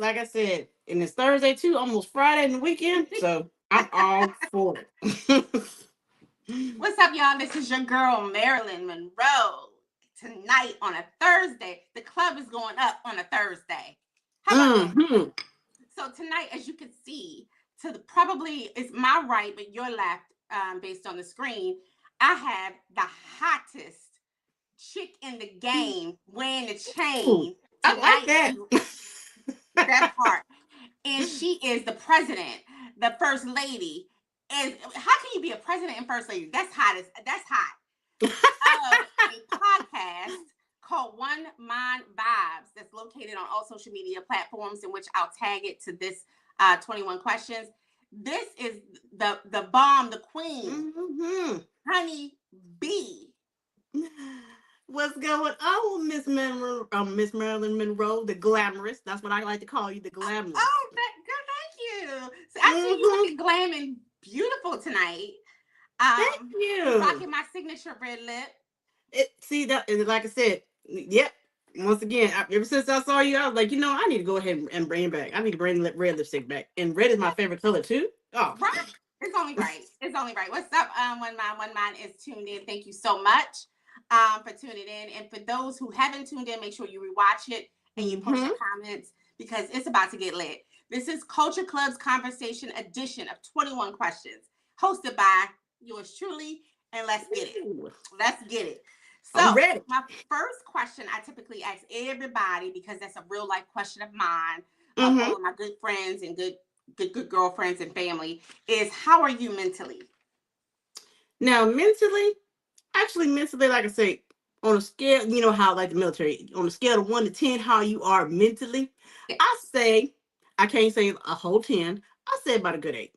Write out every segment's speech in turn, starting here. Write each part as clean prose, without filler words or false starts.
like I said, and it's Thursday too, almost Friday and the weekend. So I'm all for it. What's up, y'all? This is your girl, Maryland Monroe. Tonight on a Thursday, the club is going up on a Thursday. How about that? So tonight, as you can see, probably it's my right, but your left, based on the screen, I have the hottest chick in the game wearing the chain. I like that. That part. And she is the president, the first lady. And how can you be a president and first lady? That's hot. That's hot. Of a podcast called One Mind Vibes that's located on all social media platforms, in which I'll tag it to this 21 questions. This is the bomb, the queen, Honey B. What's going on, Miss Maryland Monroe, the glamorous? That's what I like to call you, the glamorous. Oh, girl, thank you. So I see you looking glam and beautiful tonight. Thank you. Rocking my signature red lip. See that? Like I said, yep. Once again, ever since I saw you, I was like, I need to go ahead and bring it back. I need to bring red lipstick back, and red is my favorite color too. Oh, right. It's only right. It's only right. What's up? One Mind is tuned in. Thank you so much for tuning in. And for those who haven't tuned in, make sure you rewatch it and you post your comments, because it's about to get lit. This is Culture Klub's Conversation edition of 21 questions, hosted by yours truly. And let's get it. Let's get it. So my first question I typically ask everybody, because that's a real life question of mine, all of my good friends and good girlfriends and family, is how are you mentally? Now, mentally, like I say, on a scale, you know how like the military, on a scale of 1 to 10, how you are mentally, yeah. I say, I can't say a whole 10. I say about a good 8.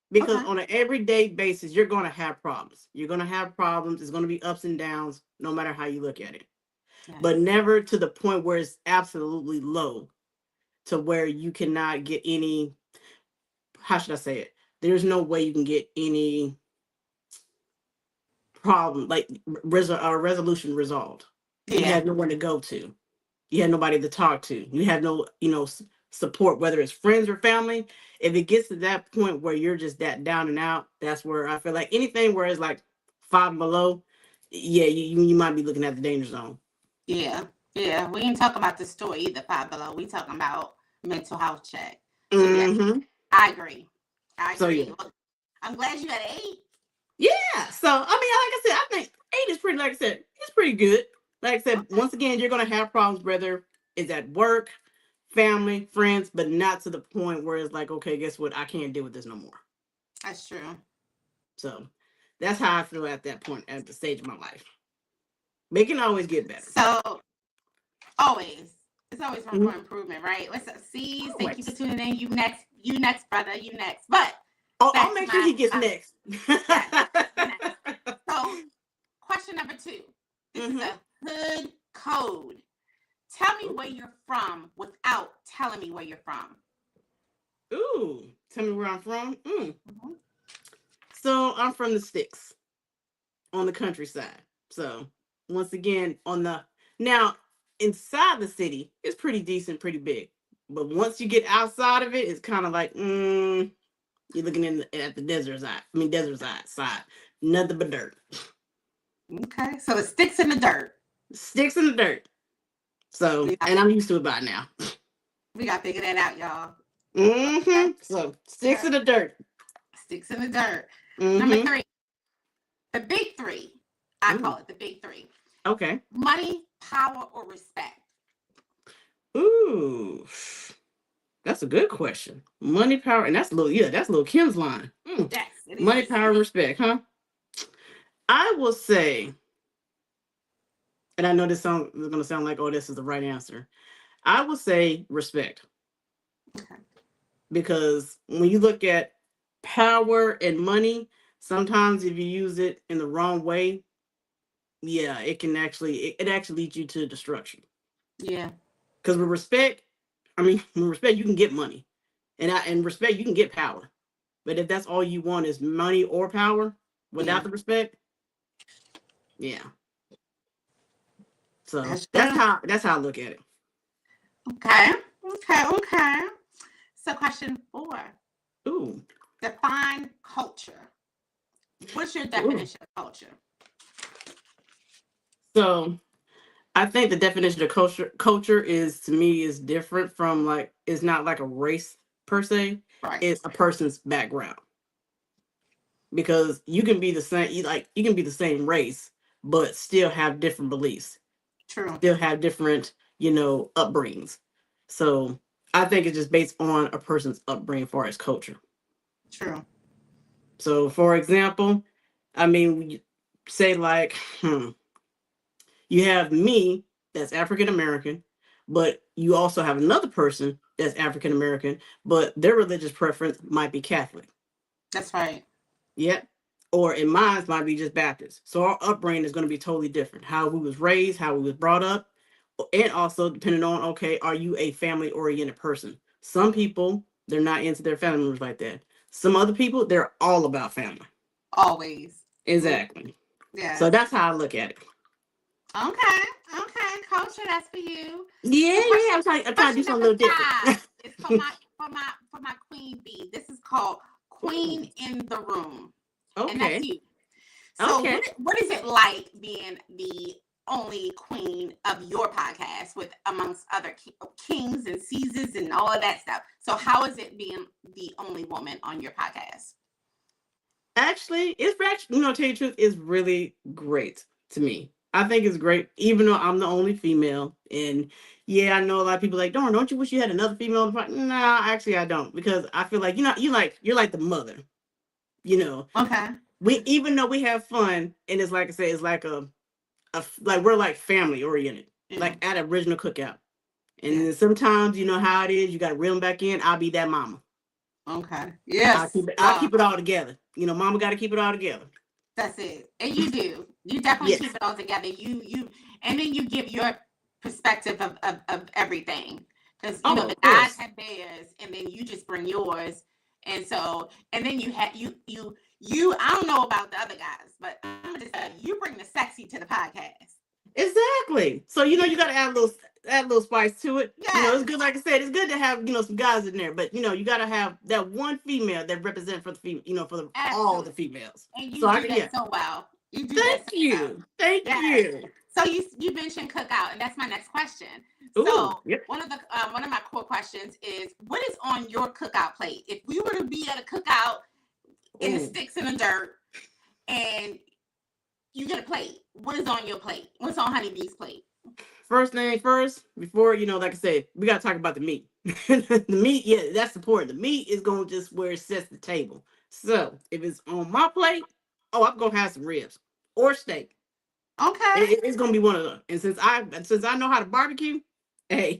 Because on an everyday basis, you're going to have problems. You're going to have problems. It's going to be ups and downs, no matter how you look at it. Yes. But never to the point where it's absolutely low, to where you cannot get any, how should I say it? There's no way you can get any problem, like resolution resolved. Yeah. You have no one to go to. You have nobody to talk to. You have no, support, whether it's friends or family. If it gets to that point where you're just that down and out, that's where I feel like anything where it's like 5 and below, yeah, you might be looking at the danger zone. Yeah. We ain't talking about the story either, 5 below. We talking about mental health check. So yes, I agree. So yeah, I'm glad you had 8. Yeah. So I mean, like I said, I think 8 is pretty. Like I said, it's pretty good. Like I said, once again, you're gonna have problems, whether it's at work, family, friends, but not to the point where it's like, okay, guess what? I can't deal with this no more. That's true. So that's how I feel at that point, at the stage of my life. But it can always get better. So it's always room for improvement, right? What's up, C's? Thank you for tuning in. You next, brother. You next. But I'll make sure he gets next. Next. So question number 2. This is a hood code. Tell me where you're from without telling me where you're from. Ooh, tell me where I'm from. So I'm from the sticks, on the countryside. So once again, now inside the city, it's pretty decent, pretty big. But once you get outside of it, it's kind of like, you're looking at the desert side. Nothing but dirt. Okay, so it sticks in the dirt. Sticks in the dirt. So, and I'm used to it by now. We got to figure that out, y'all. Okay. So, sticks in the dirt. Sticks in the dirt. Number 3. The big 3. I call it the big 3. Okay. Money, power, or respect? Ooh. That's a good question. Money, power, and that's little Kim's line. Yes, it is. Money, power, and respect, huh? I will say, and I know this is going to sound like, oh, this is the right answer. I will say respect. Okay. Because when you look at power and money, sometimes if you use it in the wrong way, yeah, it actually leads you to destruction. Yeah. Because with respect, you can get money. And respect, you can get power. But if that's all you want is money or power without the respect, yeah. So that's how I look at it. Okay. Okay. So question 4. Ooh. Define culture. What's your Ooh. definition of culture? So I think the definition of culture is, to me, is different from, like, it's not like a race per se. Right. It's a person's background, because you can be the same, you can be the same race, but still have different beliefs, True. still have different, upbringings. So I think it's just based on a person's upbringing as far as culture. True. So, for example, I mean, say like, you have me that's African American, but you also have another person that's African American, but their religious preference might be Catholic. That's right. Yep. Or in mine might be just Baptist. So our upbringing is going to be totally different. How we was raised, how we was brought up, and also depending on, okay, are you a family oriented person? Some people, they're not into their family members like that. Some other people, they're all about family. Always. Exactly. So Yes. that's how I look at it. Okay. Culture, that's for you. Yeah, So yeah. I'm trying to do question something number a little 5 different. is for my queen bee. This is called Ooh, Queen in the Room. And that's okay. you. So Okay. what is it like being the only queen of your podcast with amongst other kings and Caesars and all of that stuff? So how is it being the only woman on your podcast? Actually, tell you the truth, it's really great to me. I think it's great, even though I'm the only female. And yeah, I know a lot of people like, darn, don't you wish you had another female in the front? Nah, actually I don't, because I feel like you're like the mother. You know, Okay. we even though we have fun, and it's like I say, it's like like we're like family oriented, Yeah. like at original cookout. And Yeah. then sometimes you know how it is, you got to reel them back in. I'll be that mama. Okay. Yes. I'll keep it all together. Mama got to keep it all together. That's it. And you do. You definitely Yes. keep it all together. And then you give your perspective of everything. Because Oh, the of guys course. have theirs and then you just bring yours. And then you have you I don't know about the other guys, but I'm gonna just say you bring the sexy to the podcast. Exactly. So you got to add a little spice to it. It's Yes. good. Like I said, it's good to have some guys in there, but you got to have that one female that represent for the for all the Absolutely. females. And So you do yeah. that so well. You do that Thank so well. you. Thank Yes. you. So you mentioned cookout, and that's my next question. Ooh. So Yep. one of my core questions is, what is on your cookout plate? If we were to be at a cookout in the Ooh. sticks and the dirt, and you get a plate, what is on your plate? What's on Honeybee's plate? First thing first, before like I said, we got to talk about the meat. The meat, yeah, that's important. The meat is going to just where it sets the table. So if it's on my plate, oh, I'm gonna have some ribs or steak. Okay. It's gonna be one of them. And since I know how to barbecue, hey,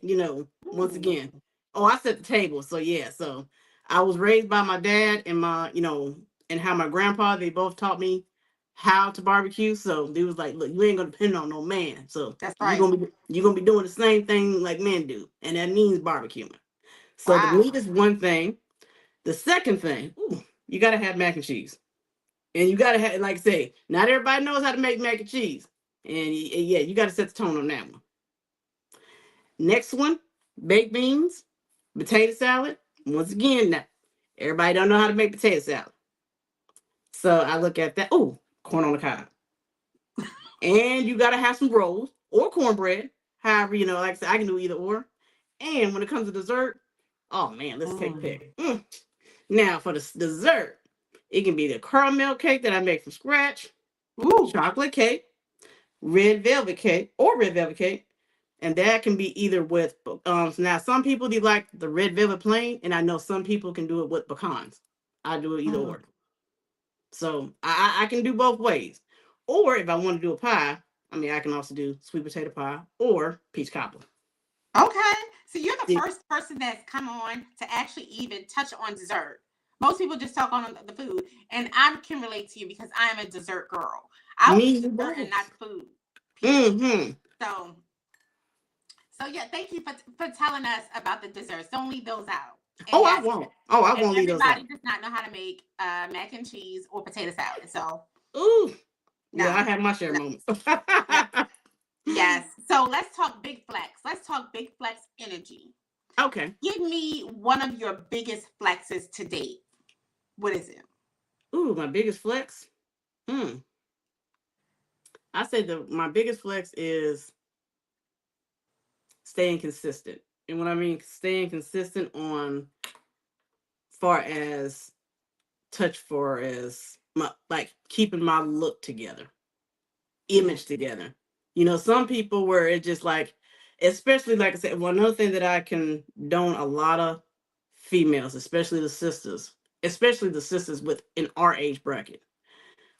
once Ooh. again, oh, I set the table. So yeah, so I was raised by my dad and and how my grandpa, they both taught me how to barbecue. So they was like, look, you ain't gonna depend on no man. So That's you're right. gonna be doing the same thing like men do, and that means barbecuing. So the Wow. meat is one thing. The second thing, ooh, you gotta have mac and cheese. And you gotta have, like I say, not everybody knows how to make mac and cheese. And yeah, you gotta set the tone on that one. Next one, baked beans, potato salad. Once again, now everybody don't know how to make potato salad. So I look at that. Oh, corn on the cob. And you gotta have some rolls or cornbread. However, like I said, I can do either or. And when it comes to dessert, oh man, let's take a Mm. pick. Now for the dessert, it can be the caramel cake that I make from scratch, Ooh. chocolate cake, red velvet cake, and that can be either with now some people they like the red velvet plain, and I know some people can do it with pecans. I do it either Mm. or. So I can do both ways. Or if I want to do a pie, I mean I can also do sweet potato pie or peach cobbler. Okay. So you're the See, first person that's come on to actually even touch on dessert. Most people just talk on the food, and I can relate to you because I am a dessert girl. I will eat me dessert and not both. food. Period. Mm-hmm. So, yeah, thank you for telling us about the desserts. Don't leave those out. And Oh, I yes, won't. Oh, I and won't leave those everybody out. does not know how to make mac and cheese or potato salad. So Ooh, yeah, I no, have my share no, moments. no. Yes. So let's talk big flex. Let's talk big flex energy. Okay. Give me one of your biggest flexes to date. What is it? Ooh, my biggest flex. Hmm. I say my biggest flex is staying consistent. And what I mean staying consistent on far as touch for as my like keeping my look together, Yeah. image together. You know, some people where it just like, especially like I said, one other thing that I condone a lot of females, especially the sisters within our age bracket.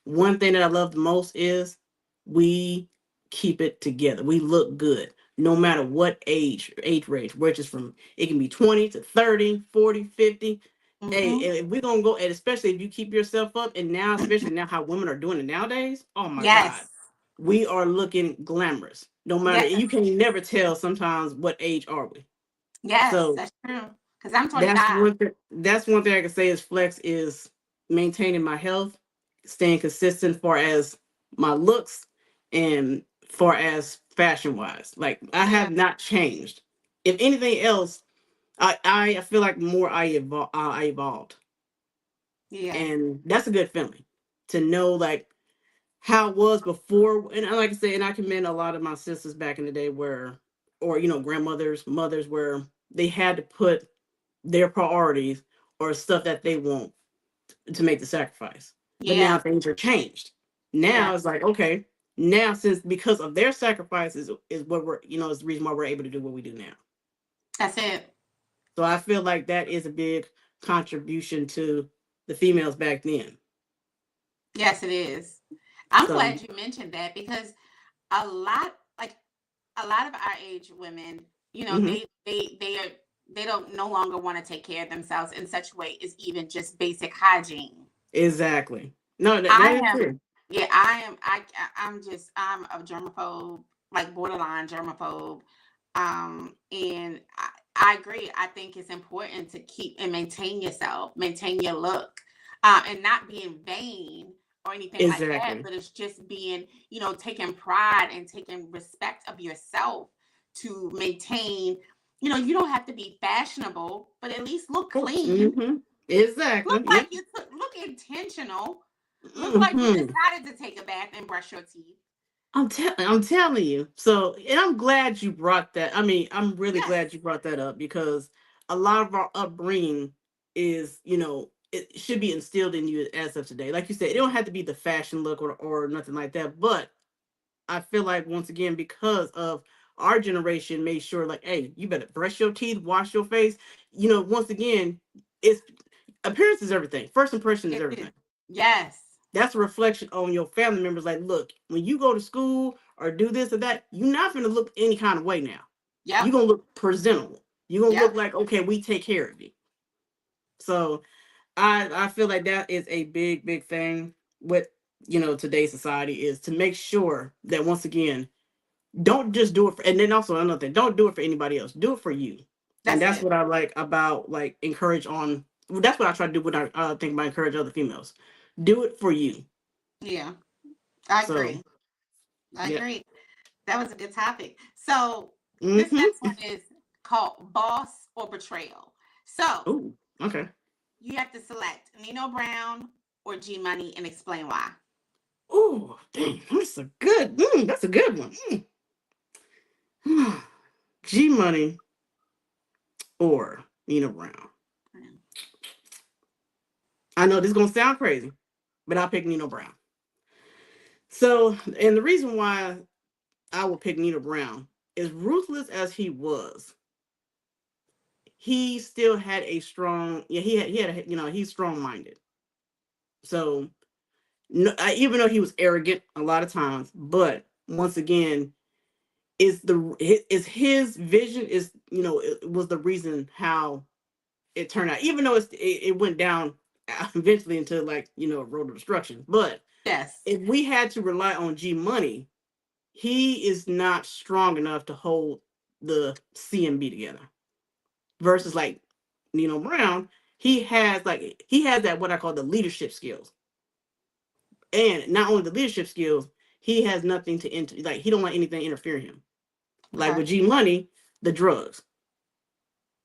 One thing that I love the most is we keep it together. We look good no matter what age range, which is from it can be 20 to 30, 40, 50. Hey, Mm-hmm. if we're gonna go, and especially if you keep yourself up, and now, especially now how women are doing it nowadays, oh my God, Yes. we are looking glamorous. No matter, Yes. you can never tell sometimes what age are we. Yes. So That's true. Because I'm that's 25. one thing. That's one thing I can say is flex is maintaining my health, staying consistent for as my looks and for as fashion wise. Like I Yeah. have not changed. If anything else, I feel like more I evolved, Yeah. and that's a good feeling to know like how it was before. And like I said, and I commend a lot of my sisters back in the day where, or grandmothers, mothers, where they had to put their priorities or stuff that they want to make the sacrifice. But Yeah. now things are changed. Yeah. Now it's like, okay, now since because of their sacrifices is what we're, is the reason why we're able to do what we do now. That's it. So I feel like that is a big contribution to the females back then. Yes, it is. I'm So, glad you mentioned that because a lot, like a lot of our age women, mhm, they don't no longer want to take care of themselves in such a way as even just basic hygiene. exactly. No, that I is am, true. yeah, I'm a germaphobe, like borderline germaphobe. And I agree. I think it's important to keep and maintain yourself, maintain your look, and not being vain or anything like that, Exactly. but it's just being, taking pride and taking respect of yourself to maintain, you don't have to be fashionable, but at least look clean, Mm-hmm. look Exactly. like Yep. look intentional, look like you Hmm. decided to take a bath and brush your teeth. I'm telling you. So, and I'm glad you brought that. I mean, I'm really Yes. glad you brought that up because a lot of our upbringing is, it should be instilled in you as of today. Like you said, it don't have to be the fashion look or nothing like that. But I feel like once again, because of our generation made sure like, hey, you better brush your teeth, wash your face. Once again, it's appearance is everything. First impression is It is. everything. Yes. That's a reflection on your family members. Like, look, when you go to school or do this or that, you're not going to look any kind of way now. Yep. You're going to look presentable. You're going to Yep. look like, okay, we take care of you. So I feel like that is a big, big thing with, today's society is to make sure that once again, don't just do it for, and then also another thing, don't do it for anybody else. Do it for you. And That's that's it. what I like about like encourage on, that's what I try to do when I think about encourage other females. Do it for you. Yeah. I So, agree. I yeah. agree. That was a good topic. So this next Mm-hmm. one is called Boss or Betrayal. So Oh, okay. you have to select Nino Brown or G Money and explain why. Oh, dang, that's a good one. G Money or Nina Brown. I know this is gonna sound crazy, but I'll pick Nina Brown. So, and the reason why I will pick Nina Brown is ruthless as he was, he still had a strong, yeah, he's strong minded. So, no, even though he was arrogant a lot of times, but once again, is his vision is it was the reason how it turned out, even though it went down eventually into like a road of destruction. But Yes. if we had to rely on G Money, he is not strong enough to hold the CMB together. Versus like Nino Brown, he has that what I call the leadership skills, and not only the leadership skills, he has nothing to like he don't let anything interfere him. Like Okay. with G Money, the drugs.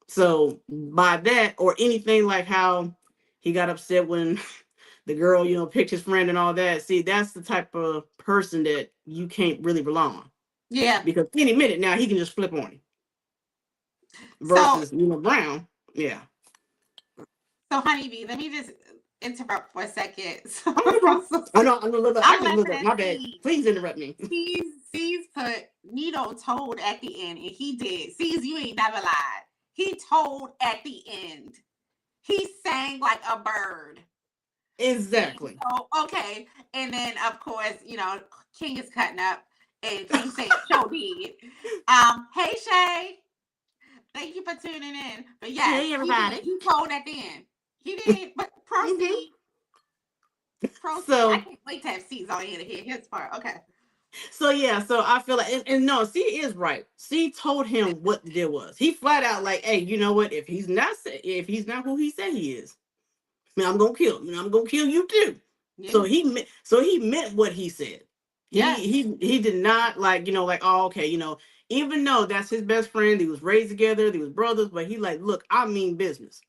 So by that, or anything like how he got upset when the girl, picked his friend and all that. See, that's the type of person that you can't really rely on. Yeah. Because any minute now he can just flip on you. So Versus Brown. Yeah. So, honeybee, let me just interrupt for a second. So, Oh, no problem. I know. I I'm can look laughing up. at My bad. C's. Please interrupt me. C's put Nito told at the end, and he did. C's, you ain't never lied. He told at the end. He sang like a bird. Exactly. So, okay. And then, of course, King is cutting up, and King saying, "Show did." Hey Shay, thank you for tuning in. But yes, Hey, he did. everybody. He told at the end. He did. But proceed. Proceed. I So, can't wait to have C's on here to hear his part. Okay. so yeah. So I feel like, and no, C is right. C told him what the deal was. He flat out like, hey, you know what? If he's not who he said he is, I'm gonna kill. I'm gonna kill you too. Yeah. So he meant what he said. Yeah. He did not like oh okay even though that's his best friend, they was raised together, they was brothers, but he like look, I mean business,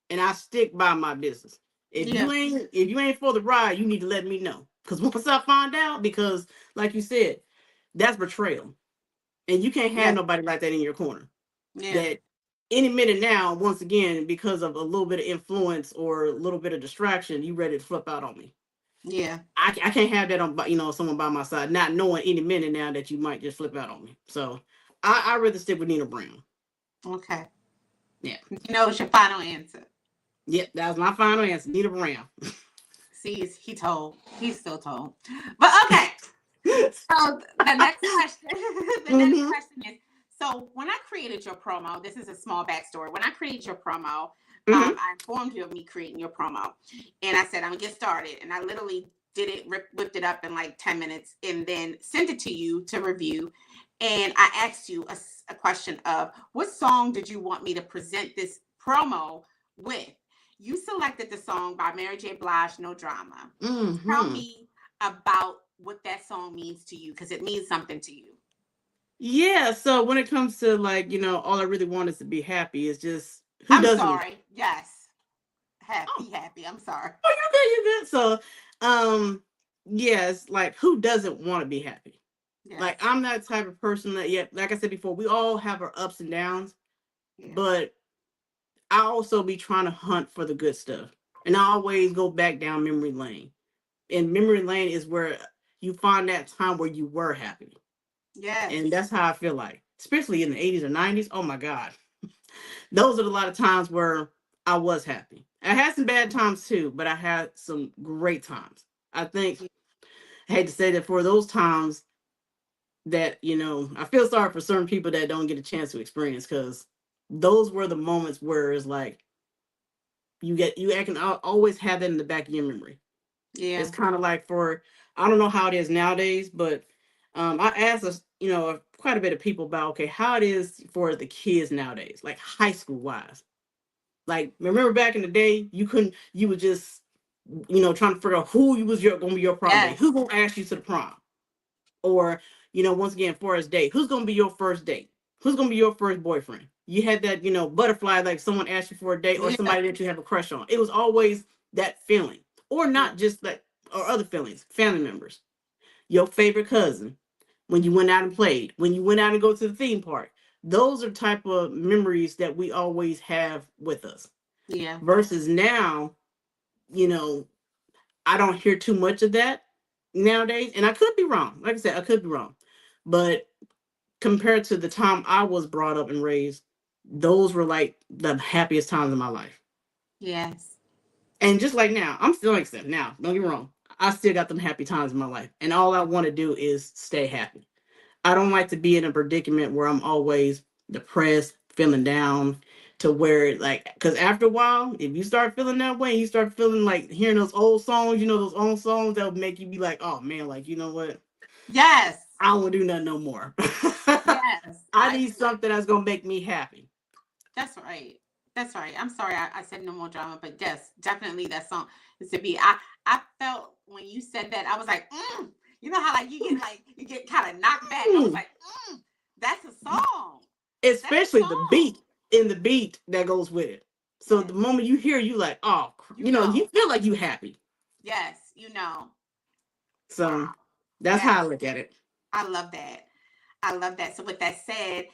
and I stick by my business. If you ain't for the ride, you need to let me know, because once I find out, because like you said, that's betrayal, and you can't have nobody like that in your corner. Yeah. That any minute now, once again, because of a little bit of influence or a little bit of distraction, you ready to flip out on me. Yeah. I can't have that on someone by my side, not knowing any minute now that you might just flip out on me. So I rather stick with Nina Brown. Okay. Yeah. It's your final answer. Yep, that was my final answer. Nina Brown. See, he told. He's still told. But okay. So the next question, next question is, so when I created your promo, this is a small backstory. When I created your promo, I informed you of me creating your promo. And I said, I'm gonna get started. And I literally did it, whipped it up in like 10 minutes and then sent it to you to review. And I asked you a question of, what song did you want me to present this promo with? You selected the song by Mary J. Blige, No Drama. Tell me about what that song means to you, because it means something to you. Yeah, so when it comes to all I really want is to be happy. It's just I'm sorry. Yes. Happy. I'm sorry. Oh, you're good. So, yes, like who doesn't want to be happy? Yes. Like I'm that type of person that, yeah, like I said before, we all have our ups and downs, but I also be trying to hunt for the good stuff, and I always go back down memory lane. And memory lane is where you find that time where you were happy. Yeah, and that's how I feel like, especially in the 80s or 90s. Oh my God, those are a lot of times where I was happy. I had some bad times too, but I had some great times. I think I hate to say that for those times that, I feel sorry for certain people that don't get a chance to experience, because those were the moments where it's like you can always have that in the back of your memory. Yeah. It's kind of like I don't know how it is nowadays, but I asked us, quite a bit of people about, okay, how it is for the kids nowadays, like high school wise. Like, remember back in the day, you were just, trying to figure out who was going to be your prom day. Who's going to ask you to the prom? Or, once again, Forest Day, who's going to be your first date? Who's going to be your first boyfriend? You had that, butterfly, like someone asked you for a date, or somebody that you have a crush on. It was always that feeling, or not just like, or other feelings, family members, your favorite cousin, when you went out and played, when you went out and go to the theme park. Those are type of memories that we always have with us. Yeah. Versus now, I don't hear too much of that nowadays. And I could be wrong. Like I said, I could be wrong. But compared to the time I was brought up and raised, those were like the happiest times of my life. Yes. And just like now, I'm still like that now. Don't get me wrong. I still got them happy times in my life. And all I want to do is stay happy. I don't like to be in a predicament where I'm always depressed, feeling down, to where because after a while, if you start feeling that way, you start feeling like hearing those old songs, those old songs that would make you be like, oh man, like, you know what? Yes. I don't want to do nothing no more. Yes. I need something that's going to make me happy. That's right. That's right. I'm sorry I said no more drama, but yes, definitely that song is to be. I felt when you said that, I was like, you know how you get kind of knocked back. I was like, that's a song. Especially the beat. in the beat that goes with it. So the moment you hear, you like, oh, you feel like you happy. Yes, So Wow. that's how I Yes. look at it. I love that. I love that. So with that said,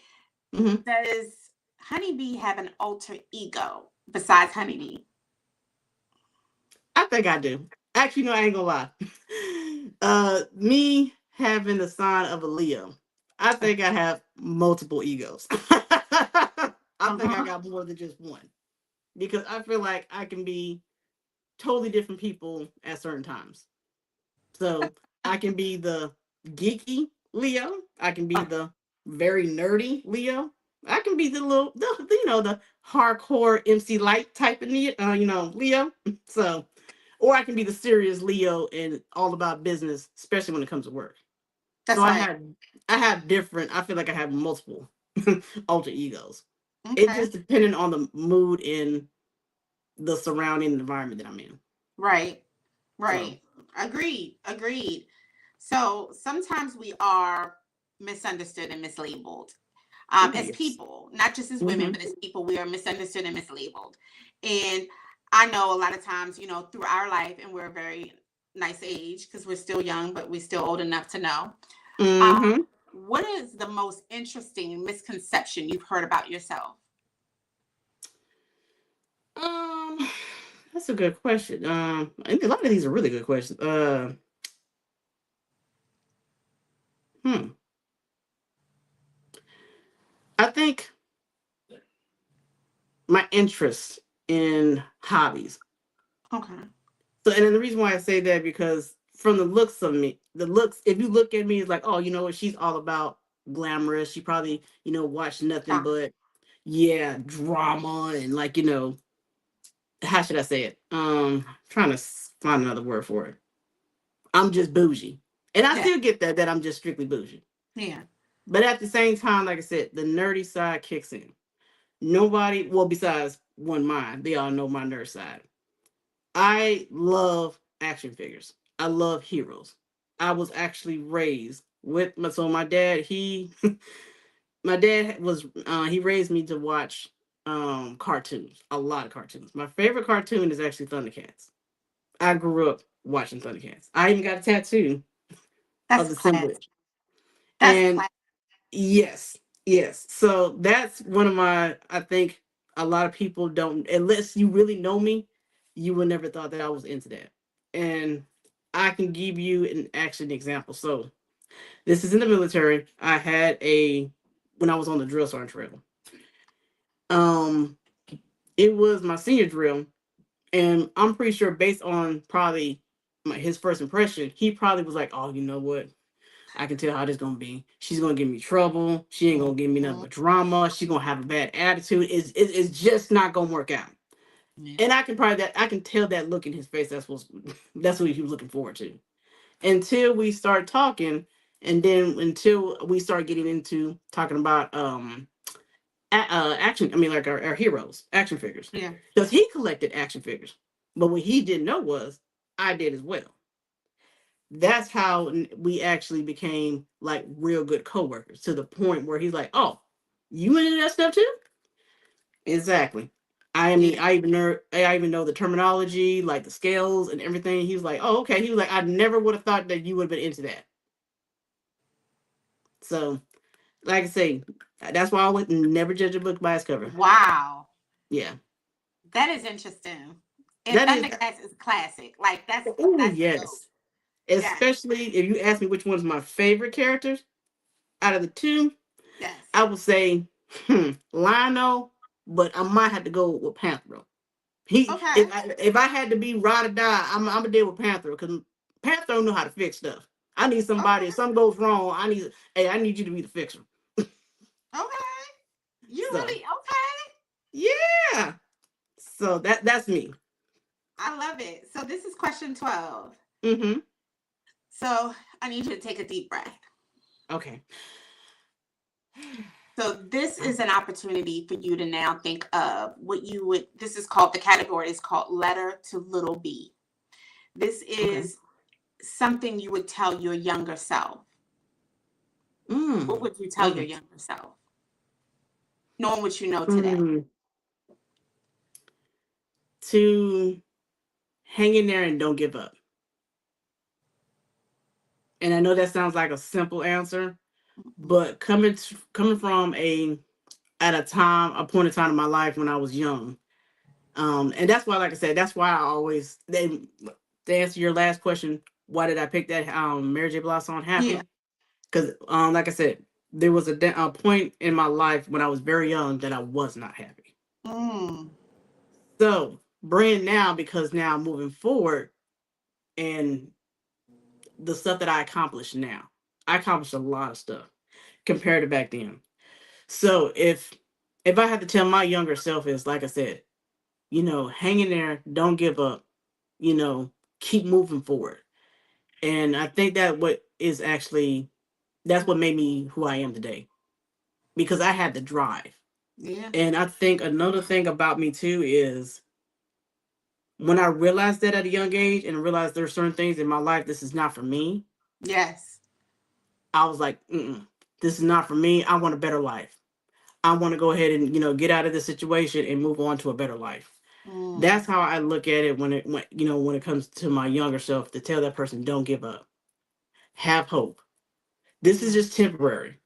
Hmm. does Honeybee have an alter ego besides Honeybee? I think I do. Actually, no, I ain't gonna lie. Me having the sign of a Leo, I think I have multiple egos. I think I Uh-huh. got more than just one because I feel like I can be totally different people at certain times. So I can be the geeky Leo. I can be the very nerdy Leo. I can be the little, the hardcore MC Light type of Leo. So, or I can be the serious Leo and all about business, especially when it comes to work. So That's right. I have different. I feel like I have multiple alter egos. It Okay. just depending on the mood and the surrounding environment that I'm in. Right. So, Right. Agreed. Agreed. So sometimes we are misunderstood and mislabeled. As yes. people, not just as women, Hmm. but as people, we are misunderstood and mislabeled. And I know a lot of times, through our life, and we're a very nice age because we're still young, but we're still old enough to know. Hmm. What is the most interesting misconception you've heard about yourself? Um, that's a good question. I think a lot of these are really good questions. Hmm. I think my interest in hobbies. Okay. So, and then the reason why I say that because from the looks of me, if you look at me, it's like, oh, you know what, she's all about glamorous. She probably, watched nothing Yeah. but, yeah, drama and like, how should I say it? Trying to find another word for it. I'm just bougie, and I Yeah. still get that I'm just strictly bougie. Yeah. But at the same time, like I said, the nerdy side kicks in. Nobody, well, besides one mind, they all know my nerd side. I love action figures. I love heroes. I was actually raised with my dad. My dad was he raised me to watch cartoons, a lot of cartoons. My favorite cartoon is actually Thundercats. I grew up watching Thundercats. I even got a tattoo of That's the class. symbol. That's And class. yes, yes. So that's one of my. I think a lot of people don't, unless you really know me, you would never thought that I was into that. And I can give you an example. So this is in the military. I had when I was on the drill sergeant trail. Um, it was my senior drill, and I'm pretty sure based on probably his first impression, he probably was like, "Oh, you know what? I can tell how this gonna be. She's gonna give me trouble. She ain't gonna give me nothing Mhm. but drama. She's gonna have a bad attitude. It's just not gonna work out." Yeah. And I can tell that look in his face. That's what he was looking forward to. Until we start talking, and then until we start getting into talking about action. I mean, like our heroes, action figures, Yeah. because he collected action figures. But what he didn't know was I did as well. That's how we actually became like real good coworkers to the point where he's like, "Oh, you into that stuff too?" Exactly. I Yeah. mean, I even know the terminology, like the scales and everything. He was like, "Oh, okay." He was like, "I never would have thought that you would have been into that." So, like I say, that's why I would never judge a book by its cover. Wow. Yeah, That is interesting. And that is. Thundercats is classic. Like Oh that's the goat. yes, Yes. especially if you ask me which one's my favorite characters out of the two, Yes. I would say Lionel, but I might have to go with Panther. Okay. If I had to be ride or die, I'm gonna deal with Panther because Panther don't know how to fix stuff. I need somebody. If Okay. something goes wrong, I need you to be the fixer. Okay. You So really okay? yeah, so that's me. I love it. So this is question 12. Mm-hmm. So I need you to take a deep breath. Okay. So this is an opportunity for you to now think of what you would. This is called, the category is called letter to little b. This Okay. is something you would tell your younger self. What Mm. would you tell your Okay. younger self? knowing what you know today? To hang in there and don't give up. And I know that sounds like a simple answer, but coming from a point in time in my life when I was young, and that's why, like I said, that's why I always to answer your last question, why did I pick that Mary J. Blige song Yeah. "Happy"? Because like I said, there was a point in my life when I was very young that I was not happy. Mm. So bring now, because now moving forward and the stuff that I accomplished now, I accomplished a lot of stuff compared to back then. So if I had to tell my younger self, is like I said, hang in there, don't give up, you know, keep moving forward. And I think that's what made me who I am today, because I had the drive. Yeah. And I think another thing about me too is when I realized that at a young age and realized there are certain things in my life, this is not for me. Yes. I was like, this is not for me. I want a better life. I want to go ahead and get out of this situation and move on to a better life. Mm. That's how I look at it when it comes to my younger self, to tell that person, don't give up. Have hope. This is Mm. just temporary.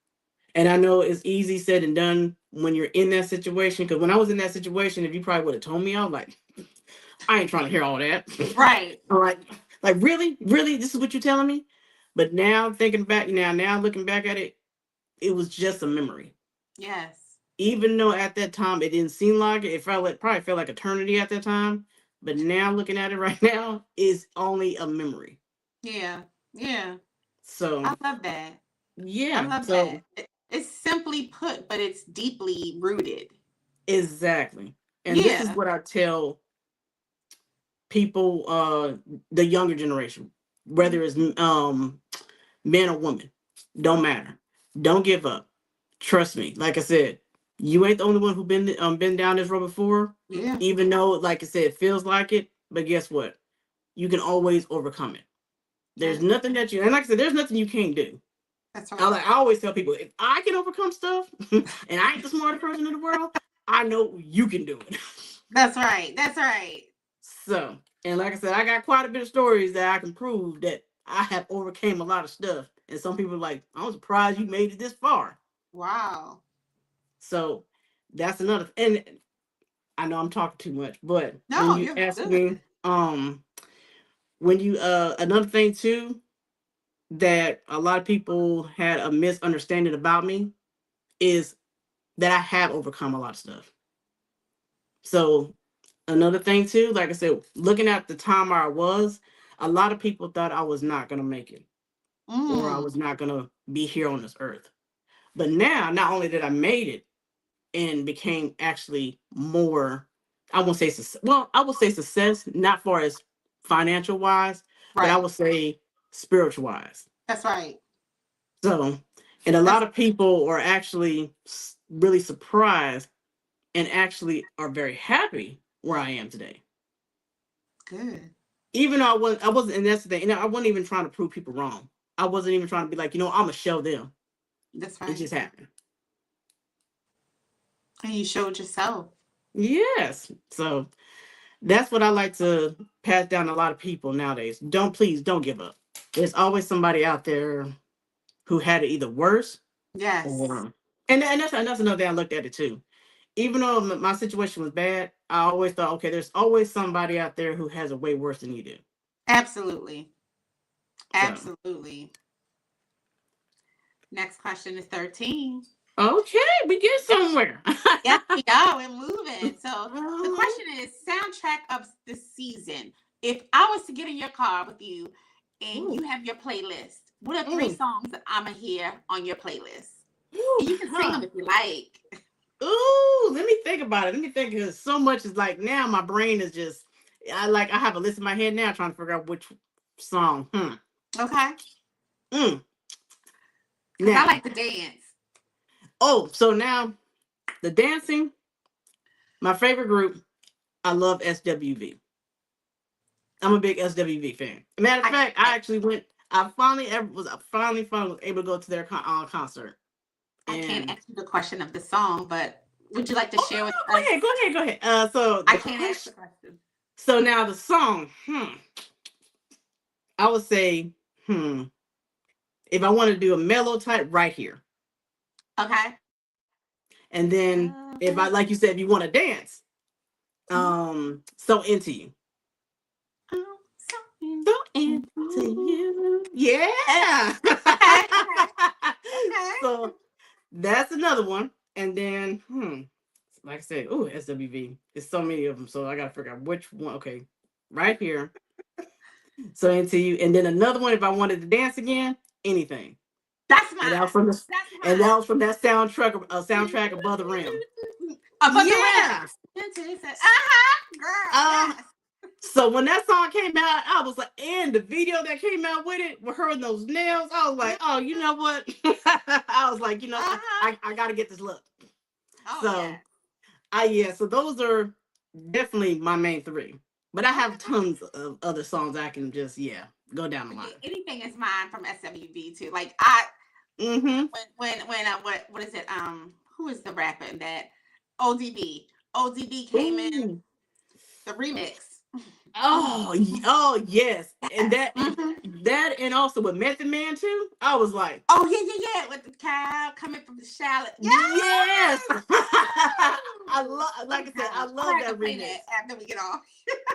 And I know it's easy said and done when you're in that situation. Because when I was in that situation, if you probably would have told me, I was like, I ain't trying to hear all that. Right. All right. Like, really? Really? This is what you're telling me? But now thinking back, now looking back at it, it was just a memory. Yes. Even though at that time it didn't seem like it, probably felt like eternity at that time. But now looking at it right now, is only a memory. Yeah. Yeah. So I love that. I yeah. love So that. It's simply put, but it's deeply rooted. exactly. And this is Yeah. what I tell people, the younger generation, whether it's man or woman, don't matter. Don't give up. Trust me. Like I said, you ain't the only one who been down this road before. Yeah. Even though, like I said, it feels like it, but guess what? You can always overcome it. There's Yeah. nothing that you, and like I said, there's nothing you can't do. That's I right. like I always tell people, if I can overcome stuff, and I ain't the smartest person in the world, I know you can do it. That's right. That's right. So, and like I said, I got quite a bit of stories that I can prove that I have overcame a lot of stuff. And some people are like, I'm surprised you made it this far. Wow. So that's another. And I know I'm talking too much, but when No, you you're ask good. me, when you another thing too that a lot of people had a misunderstanding about me is that I have overcome a lot of stuff. So another thing too, like I said, looking at the time where I was, a lot of people thought I was not gonna make it, or I Mm. was not gonna be here on this earth. But now, not only did I made it and became actually more, I won't say success. Well, I will say success, not far as financial wise, but I Right. will say spiritual wise. That's right. So, and a That's lot of people are actually really surprised and actually are very happy where I am today. good. Even though I wasn't, and that's the thing. I wasn't even trying to prove people wrong. I wasn't even trying to be like, I'm gonna show them. That's It right. just happened. And you showed yourself. Yes. So that's what I like to pass down to a lot of people nowadays. Please don't give up. There's always somebody out there who had it either worse Yes. or, and that's another thing I looked at it too. Even though my situation was bad, I always thought, okay, there's always somebody out there who has it way worse than you do. Absolutely. So, Absolutely. Next question is 13. okay, we get somewhere. Yes, we are. We're moving. So the Mhm. question is soundtrack of the season. If I was to get in your car with you and you Ooh, have your playlist, what are three mm, songs that I'm going to hear on your playlist? ooh, And you can sing huh. them if you like. Ooh, let me think about it. Let me think, because so much is like, now my brain is just, I have a list in my head now trying to figure out which song. Okay? Mm. Because I Now, like to dance. so now the dancing, my favorite group, I love SWV. I'm a big SWV fan. Matter of I fact, can't, I finally was able to go to their concert. I can't And answer the question of the song, but would you like to Oh share with no, us? go ahead. So I the can't ask the question. question. So now the song. I would say, if I want to do a mellow type, right here. Okay. And then if I, like you said, if you want to dance, so into you. Oh, So into you. Yeah. okay. Okay. So that's another one. And then, like I said, SWV. There's so many of them. So I gotta figure out which one. Okay. Right here. So into you. And then another one, if I wanted to dance again, anything. That's And that was mine. from the That's and that mine. was from that soundtrack Above the Rim. Above the rim. Yeah. Girl, Um, yes. so when that song came out, I was like, and the video that came out with it, with her and those nails, I was like, oh, you know what? I was like, I gotta get this look. Oh yeah. So so those are definitely my main three. But I have Okay. tons of other songs I can just go down the line. Anything is mine from SWV too. Like Mm-hmm. what is it? Who is the rapper in that? ODB. ODB came in Ooh. the remix. Oh yes. And Yes. Mm-hmm. that and also with Method Man too, I was like, Oh yeah. With the cow coming from the shallot. yes. Yes. I love, like I said, I I'm gonna love have to that play remix. that after we get off.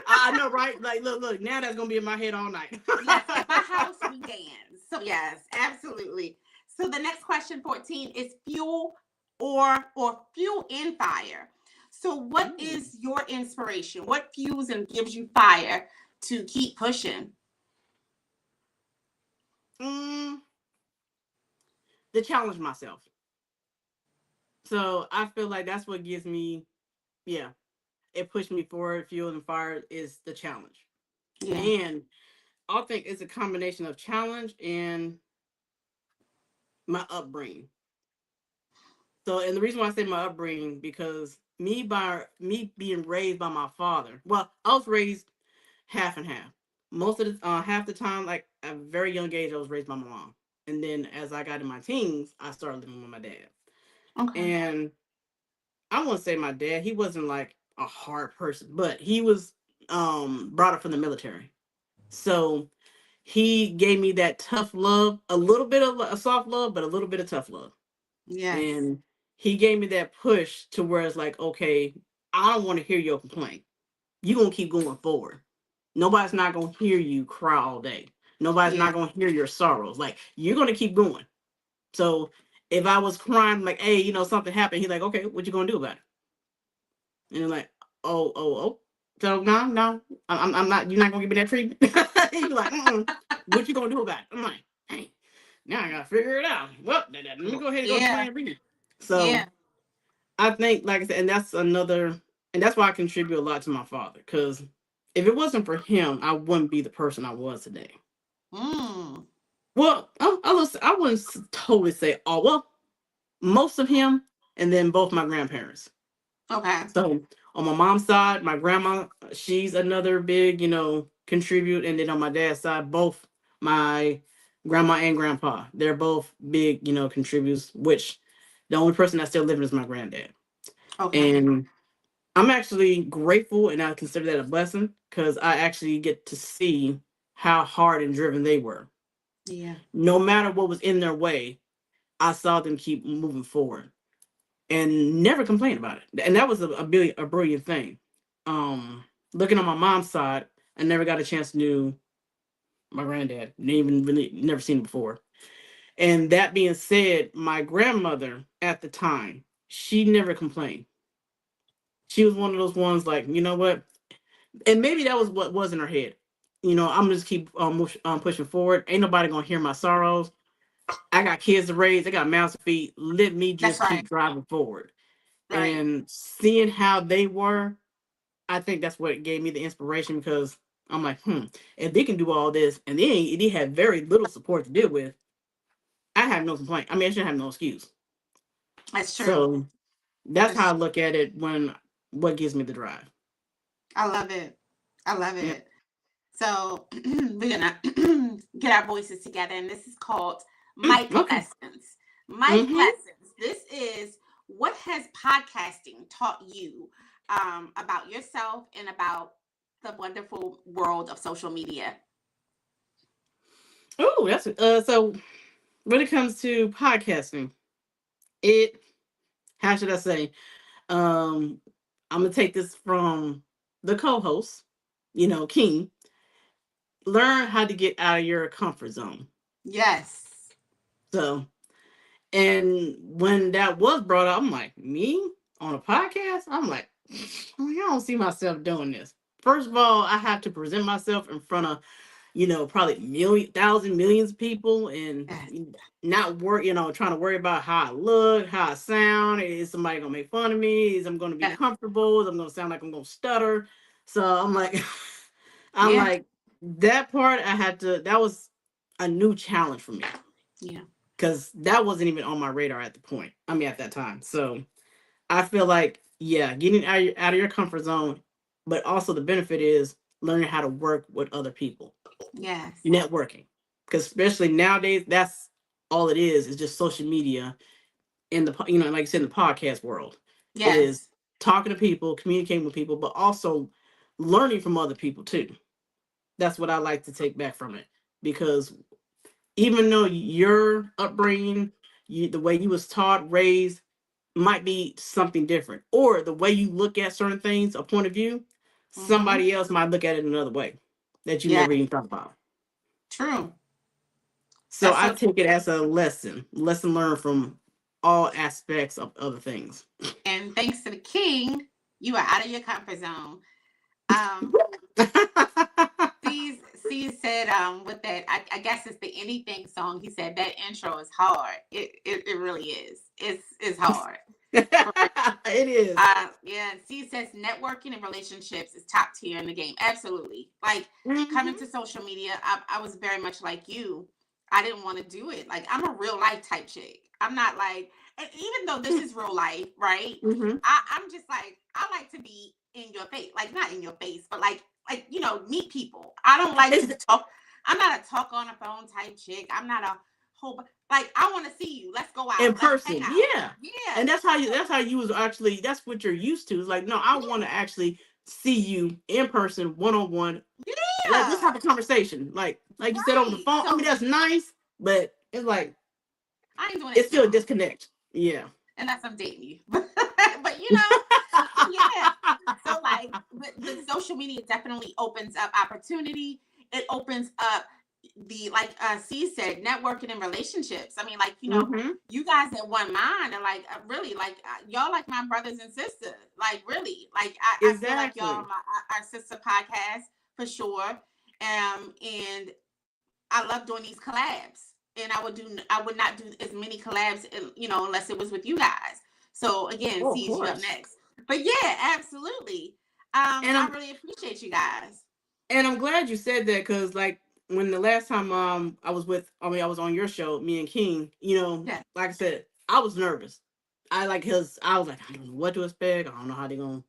I know, right? Like, look, now that's gonna be in my head all night. Yes, at my house we dance. So yes, absolutely. So the next question, 14, is or fuel and fire. So what Ooh. is your inspiration? What fuels and gives you fire to keep pushing? Mm, to challenge myself. So I feel like that's what gives me, yeah, it pushed me forward. Fuel and fire is the challenge, Yeah. and I think it's a combination of challenge and my upbringing. So, and the reason why I say my upbringing, because me being raised by my father. Well, I was raised half and half. Most of the half the time, like at a very young age, I was raised by my mom, and then as I got in my teens, I started living with my dad. Okay. And I won't say my dad; he wasn't like a hard person, but he was brought up from the military, so he gave me that tough love, a little bit of a soft love, but a little bit of tough love. Yes. And he gave me that push to where it's like, okay, I don't want to hear your complaint. You're gonna keep going forward. Nobody's not gonna hear you cry all day. Nobody's Yeah. not gonna hear your sorrows. Like, you're gonna keep going. So if I was crying, like, hey, something happened, he's like, okay, what you gonna do about it? And I'm like, oh. So no, I'm not. You're not gonna give me that treatment. He's like, what you gonna do about it? I'm like, hey, now I gotta figure it out. Well, let me go ahead and go to Yeah. plan B. So Yeah. I think, like I said, and that's why I contribute a lot to my father. Because if it wasn't for him, I wouldn't be the person I was today. Mm. Well, I wouldn't totally say all. Well, most of him, and then both my grandparents. Okay. So on my mom's side, my grandma, she's another big, contribute, and then on my dad's side, both my grandma and grandpa, they're both big, contributes. Which the only person that's still living is my granddad, Okay. and I'm actually grateful, and I consider that a blessing because I actually get to see how hard and driven they were. Yeah. No matter what was in their way, I saw them keep moving forward and never complain about it. And that was a brilliant thing. Looking on my mom's side, I never got a chance to know my granddad. Didn't even really never seen him before. And that being said, my grandmother at the time, she never complained. She was one of those ones like, you know what? And maybe that was what was in her head. I'm just keep pushing forward. Ain't nobody gonna hear my sorrows. I got kids to raise. I got mouths to feed. Let me That's just right. keep driving forward. Right. And seeing how they were, I think that's what gave me the inspiration because I'm like, if they can do all this and they had very little support to deal with, I have no complaint. I mean, I should have no excuse. That's true. So that's how That's I look at it when what gives me the drive. I love it. I love Yeah. it. So we're gonna get our voices together, and this is called Mic Okay. Lessons. Mic Mm-hmm. Lessons. This is what has podcasting taught you about yourself and about the wonderful world of social media? Oh, that's so. When it comes to podcasting, it how should I say? Um, I'm gonna take this from the co-host, King. Learn how to get out of your comfort zone. Yes. So, and when that was brought up, I'm like, me on a podcast? I'm like, I don't see myself doing this. First of all, I have to present myself in front of, probably millions of people, and Yes. not worry, trying to worry about how I look, how I sound. Is somebody gonna make fun of me? Is I'm gonna be Yes. comfortable? Is I'm gonna sound like I'm gonna stutter? So I'm like, I'm Yeah. like, that part I had to. That was a new challenge for me Yeah. because that wasn't even on my radar at the point. I mean, at that time. So I feel like, yeah, getting out of your comfort zone, but also the benefit is learning how to work with other people, Yes. networking. Because especially nowadays, that's all it is just social media in the, like I said, in the podcast world. It is Yes. talking to people, communicating with people, but also learning from other people too. That's what I like to take back from it. Because even though your upbringing, the way you was taught, raised, might be something different, or the way you look at certain things, a point of view, Mm-hmm. somebody else might look at it another way that you Yes. never even thought about. True. So That's I so take true. it as a lesson learned from all aspects of other things. And thanks to the king, you are out of your comfort zone. Um, C's said with that, I guess it's the anything song. He said that intro is hard. It really is. It's hard. It is. Yeah. C says networking and relationships is top tier in the game. Absolutely. Like coming Mm-hmm. to social media, I was very much like you. I didn't want to do it. Like I'm a real life type chick. I'm not like, and even though this is real life, right? Mm-hmm. I'm just like, I like to be in your face, like not in your face, but like meet people. I don't like to It's talk. I'm not a talk on a phone type chick. I'm not a whole like I want to see you. Let's go in out. Let's hang person, out. yeah. Yeah. And that's how you was actually, that's what you're used to. It's like, no, I want to actually see you in person, one on one. Let's Yeah. have a conversation. Like you said over the Right. phone. I mean, So that's nice, but it's like I ain't doing it's that still a now. disconnect. Yeah. Unless I'm dating you. But so yeah. So like but social media definitely opens up opportunity. It opens up the like C said, networking and relationships. I mean, like, Mm-hmm. you guys at one mind are like really like y'all like my brothers and sisters. Like really. Like I feel like y'all Exactly. my our sister podcast for sure. And I love doing these collabs. And I would not do as many collabs, unless it was with you guys. So again, Oh, of sees you up course. next. But yeah, absolutely. And I I'm really appreciate you guys. And I'm glad you said that because, like, when the last time I was on your show, me and King, Yeah. like I said, I was nervous. Because I was like, I don't know what to expect. I don't know how they're gonna,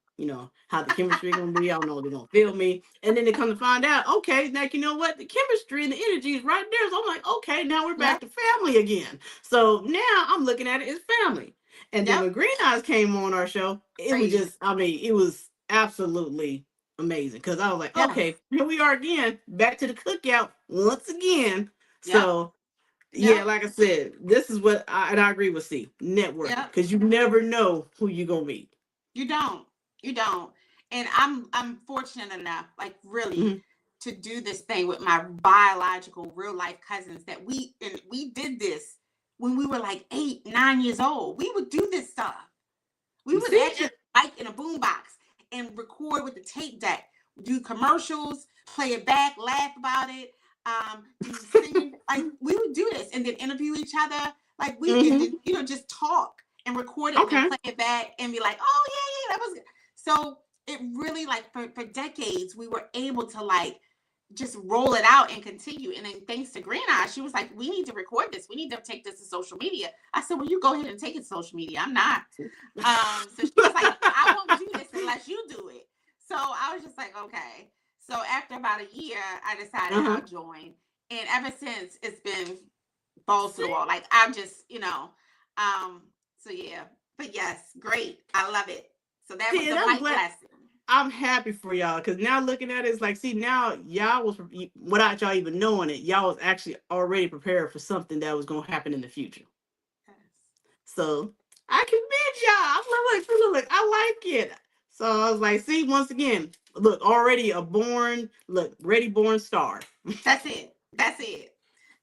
how the chemistry gonna be. I don't know if they're gonna feel me. And then they come to find out, okay, like, you know what, the chemistry and the energy is right there. So I'm like, okay, now we're back Yep. to family again. So now I'm looking at it as family. And then Yep. when Green Eyes came on our show, it was Crazy. just, I mean, it was absolutely amazing because I was like, Yes. okay, here we are again, back to the cookout once again. Yep. So yeah, Yep. like I said, this is what I agree with C, networking, Yep. because you never know who you gonna meet. You don't. You don't. And I'm fortunate enough, like really, Mm-hmm. to do this thing with my biological real life cousins that we did this when we were like 8, 9 years old. We would do this stuff. We would See, actually mic in a boombox and record with the tape deck, do commercials, play it back, laugh about it, do singing. Like we would do this and then interview each other. Like and mm-hmm. then, just talk and record it and then Okay, play it back and be like, oh yeah, that was good. So it really like for decades we were able to like just roll it out and continue. And then thanks to Green Eye, she was like, we need to record this. We need to take this to social media. I said, well, you go ahead and take it to social media. I'm not. So she was like, I won't do this unless you do it. So I was just like, okay. So after about a year, I decided uh-huh. I'll join. And ever since it's been balls to the See, wall. Like I'm just, so yeah. But yes, great. I love it. So that was See, a and I'm light glad. lesson. I'm happy for y'all because now looking at it, it's like, see, now y'all was without y'all even knowing it, y'all was actually already prepared for something that was gonna happen in the future. Yes. So I commend y'all. I like it. So I was like, see, once again, look, already a born, look, ready born star. That's it. That's it.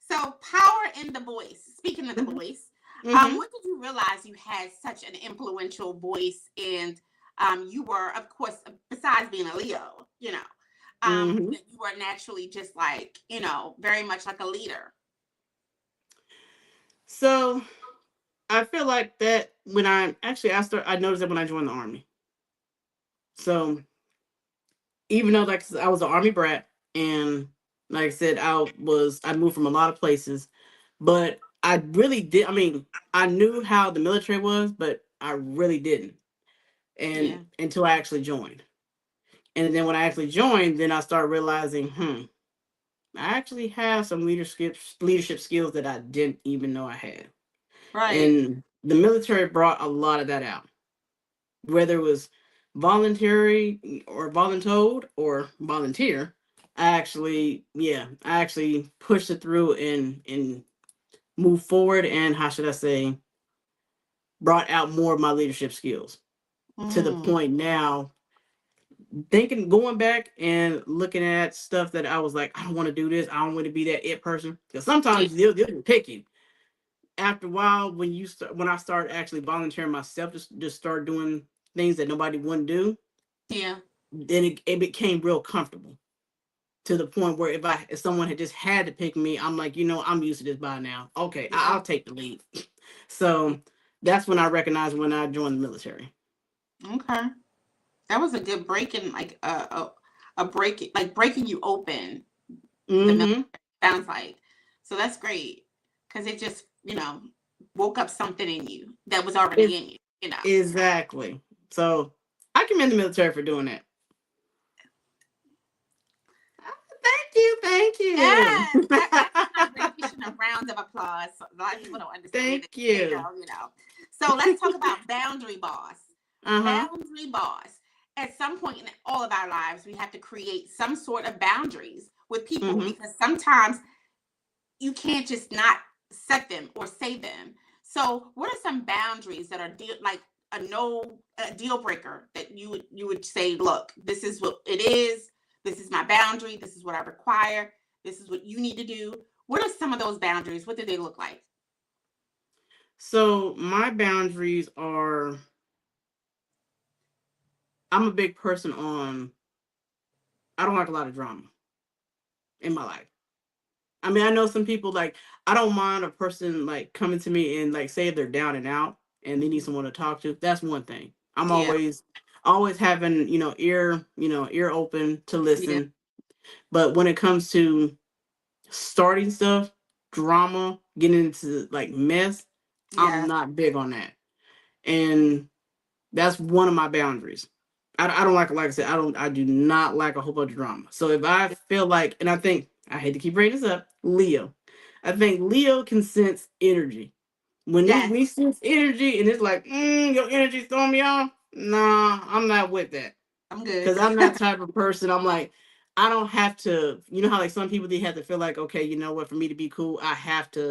So power in the voice. Speaking of the Mm-hmm. voice, Mm-hmm. when did you realize you had such an influential voice, and you were, of course, besides being a Leo, Mm-hmm. that you were naturally just like, very much like a leader. So I feel like that when I noticed that when I joined the army. So even though like I was an army brat and like I said, I moved from a lot of places, but I really did. I mean, I knew how the military was, but I really didn't, and Yeah. until I actually joined. And then when I actually joined, then I started realizing, I actually have some leadership skills that I didn't even know I had. Right. And the military brought a lot of that out, whether it was voluntary or voluntold or volunteer. I actually pushed it through and moved forward, and how should I say, brought out more of my leadership skills to the Mm, point now thinking, going back and looking at stuff that I was like, I don't want to do this. I don't want to be that it person. Because yeah. sometimes they'll pick you. After a while, when I started actually volunteering myself, just start doing things that nobody wouldn't do, Yeah. then it became real comfortable to the point where if someone had just had to pick me, I'm like, I'm used to this by now. Okay, Yeah. I'll take the lead. So that's when I recognized when I joined the military. Okay. That was a good breaking, like a break, like breaking you open. The military Mm-hmm. sounds like. So that's great because it just, woke up something in you that was already It's in you. exactly. So I commend the military for doing that. Thank you, Yes, that's thank my you. rendition of rounds of applause. So a lot of people don't understand it. Thank They you. know. So let's talk about boundary boss. Uh-huh. Boundary boss. At some point in all of our lives, we have to create some sort of boundaries with people Mm-hmm. because sometimes you can't just not set them or say them. So, what are some boundaries that are like a deal breaker that you would say, look, this is what it is. This is my boundary. This is what I require. This is what you need to do. What are some of those boundaries? What do they look like? So my boundaries are, I'm a big person on, I don't like a lot of drama in my life. I mean, I know some people like, I don't mind a person like coming to me and like say they're down and out and they need Mhm. someone to talk to. That's one thing. I'm Yeah, always having, ear open to yeah, listen. But when it comes to starting stuff, drama, getting into like mess, I'm yeah, not big on that. And that's one of my boundaries. I don't like I said, I do not like a whole bunch of drama. So if I feel like, and I think, I hate to keep bringing this up, Leo. I think Leo can sense energy. When yes. we sense energy and it's like, your energy's throwing me off, nah, I'm not with that. I'm good. Because I'm that type of person. I'm like, I don't have to, how like some people they have to feel like, okay, you know what, for me to be cool, I have to,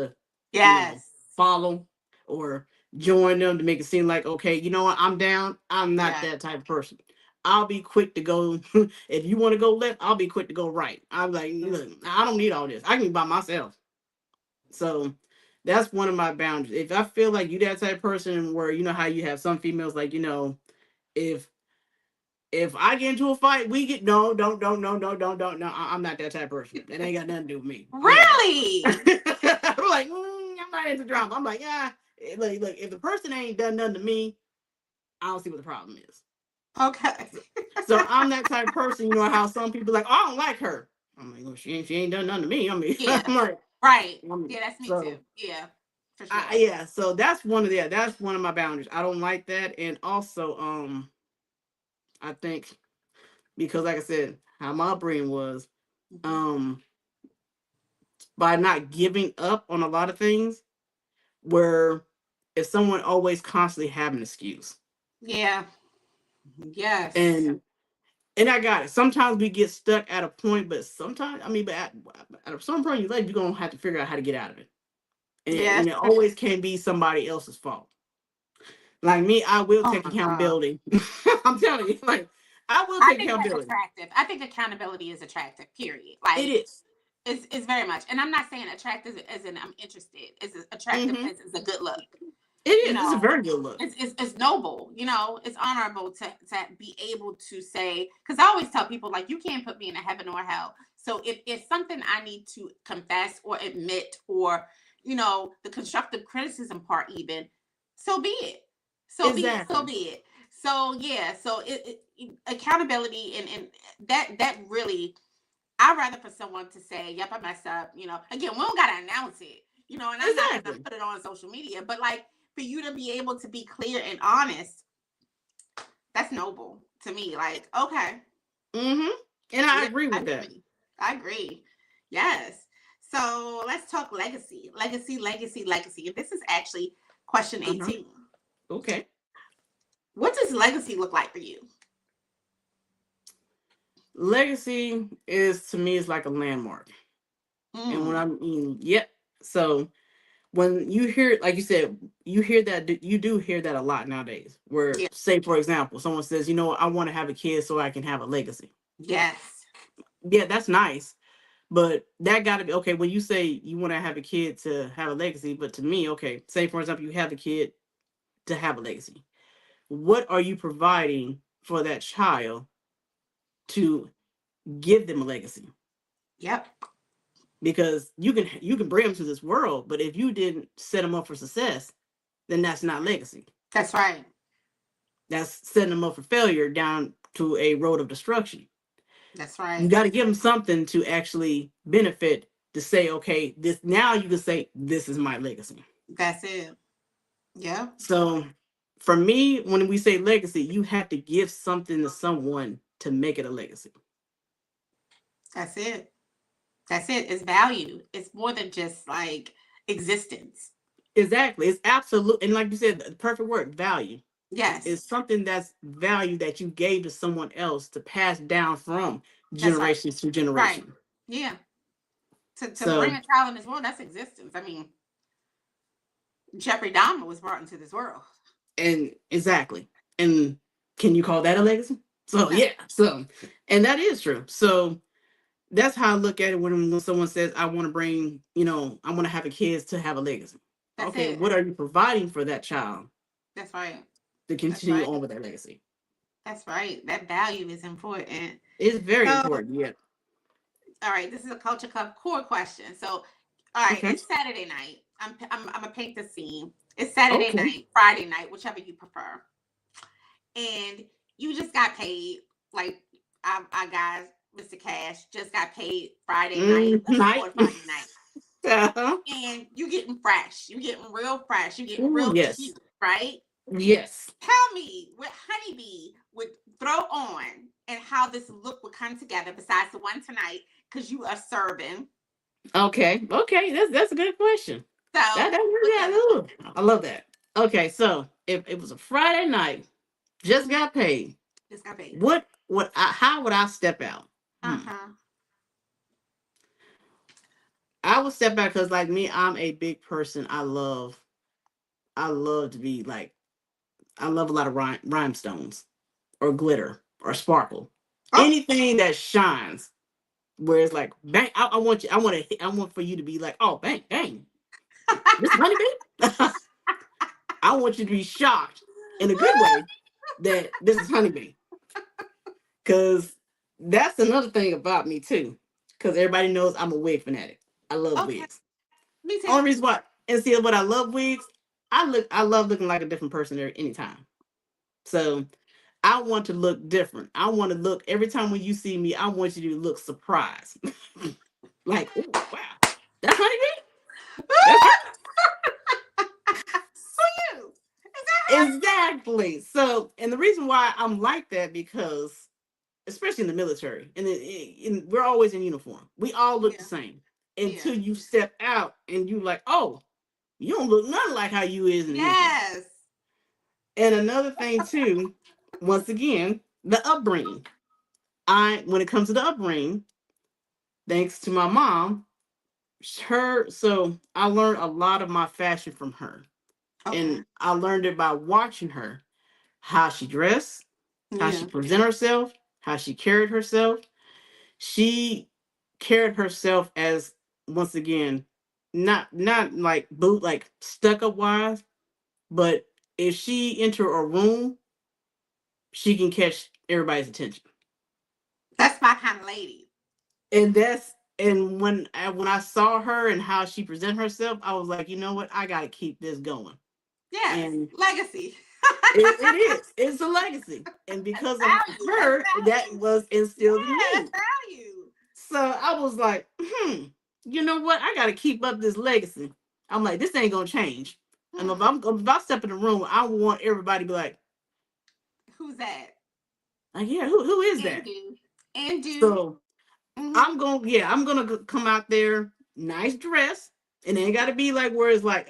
you know, Yes. follow or join them to make it seem like, okay, you know what, I'm down. I'm not Yeah. that type of person. I'll be quick to go. If you want to go left, I'll be quick to go right. I'm like, Yeah. look, I don't need all this. I can be by myself. So that's one of my boundaries. If I feel like you that type of person where you know how you have some females like, if I get into a fight, we get no, don't, no. I'm not that type of person. That ain't got nothing to do with me. Really? I'm like, I'm not into drama. I'm like, yeah, look, if the person ain't done nothing to me, I don't see what the problem is. Okay. So I'm that type of person. You know how some people like, oh, I don't like her. I'm like, well, she ain't done nothing to me. I mean, Yeah. I'm like, Right. Yeah, that's me too. so Yeah, for sure. yeah. So that's one of my boundaries. I don't like that, and also, I think because like I said, how my upbringing was, Mhm. um by not giving up on a lot of things where is someone always constantly having an excuse. Yeah. Yes. And I got it. Sometimes we get stuck at a point, but sometimes, I mean, but at some point in your life, you're gonna have to figure out how to get out of it. Yes. And it always can't be somebody else's fault. Like me, I will Oh take my God. accountability. I'm telling you, like I will I take think that's accountability. attractive. I think accountability is attractive, period. It Like, is. it's very much. And I'm not saying attractive as in I'm interested. It's attractive Mm-hmm. as is a good look. It You is. It's a know, very good look. it's noble. You know, it's honorable to be able to say. Because I always tell people like you can't put me in a heaven or hell. So if it's something I need to confess or admit or the constructive criticism part even, so be it. So be it. So Exactly. be it. So yeah. So accountability and that really I'd rather for someone to say, "Yep, I messed up." Again, we don't gotta announce it. And I'm not gonna Exactly. put it on social media, but like for you to be able to be clear and honest, that's noble to me. Like, okay, Mm-hmm. And I yeah, agree I with that. agree. I agree. Yes. So let's talk legacy. And this is actually question Uh-huh. 18. Okay. What does legacy look like for you? Legacy is to me is like a landmark. And when Mm, I mean, yep. So when you hear, like you said, you hear that you do hear that a lot nowadays. Where, yeah. say, for example, someone says, I want to have a kid so I can have a legacy. Yes. Yeah, that's nice, but that got to be okay. When you say you want to have a kid to have a legacy, but to me, okay, say for example, you have a kid to have a legacy. What are you providing for that child to give them a legacy? Yep. Because you can bring them to this world, but if you didn't set them up for success, then that's not legacy. That's right. That's setting them up for failure down to a road of destruction. That's You right. got to give them something to actually benefit, to say, okay, this now you can say this is my legacy. That's it. Yeah. So for me, when we say legacy, you have to give something to someone to make it a legacy. That's it. That's it. It's value. It's more than just like existence. Exactly. It's absolute. And like you said, the perfect word, value. Yes. Is something that's value that you gave to someone else to pass down from That's right. generations to Right. generation. Yeah. To bring So, a child in this world, that's existence. I mean, Jeffrey Dahmer was brought into this world. and exactly. And can you call that a legacy? So, No. yeah. So, and that is true. So, that's how I look at it when someone says, I want to bring, I want to have a kids to have a legacy. That's Okay, it. what are you providing for that child That's right. to That's continue right. on with that legacy? That's right. That value is important. It's very So, important. Yeah. all right, this is a Culture Club core question. So, all right, Okay. it's Saturday night. I'm gonna paint the scene. It's Saturday Okay. night, Friday night, whichever you prefer, and you just got paid. Like I guys, Mr. Cash just got paid Friday night, Night. before Friday night, Uh-huh. and you getting fresh. You getting real fresh. You getting Ooh, real yes. cute, right? Yes. Tell me what Honeybee would throw on and how this look would come together. Besides the one tonight, because you are serving. Okay. Okay. That's a good question. That, So that look at it. yeah, ooh, I love that. Okay, so if it was a Friday night, just got paid, Just got paid. how would I step out? Uh huh. I would step out because like me, I'm a big person. I love to be like I love a lot of rhinestones or glitter or sparkle. Oh. Anything that shines. Where it's like bang, I want you, I want for you to be like, oh bang, bang. This honeybee? I want you to be shocked in a good way that this is honeybee. Cause that's another thing about me too. Cause everybody knows I'm a wig fanatic. I love Okay. wigs. Me too. Only reason why, and see what I love wigs, I love looking like a different person there anytime. So I want to look different. I want to look every time when you see me, I want you to look surprised. Like, oh wow, that's honeybee? That's her. For you. Is that Exactly. So, and the reason why I'm like that because, especially in the military, and we're always in uniform. We all her? look the Yeah. same Yeah. until you step out and you like, oh. You don't look nothing like how you is in uniform. Yes. And another thing too, once again, the upbringing. When it comes to the upbringing, thanks to my mom, so I learned a lot of my fashion from her. Okay. And I learned it by watching her, how she dressed, how she Yeah. presented herself, how she carried herself. She carried herself as, once again, not like like stuck up wise, but if she enter a room, she can catch everybody's attention. That's my kind of lady. And when I saw her and how she presented herself, I was like, you know what, I got to keep this going. Yes. And Legacy. it is. It's a legacy. And That's because of value. That's her, that value. was instilled in Yeah, me. that's value. So I was like, you know what? I got to keep up this legacy. I'm like, this ain't going to change. And if I step in the room, I want everybody to be Who's that? like, yeah, who is And that? do. And do. So Mm-hmm. I'm going to come out there, nice dress. And it ain't got to be like where it's like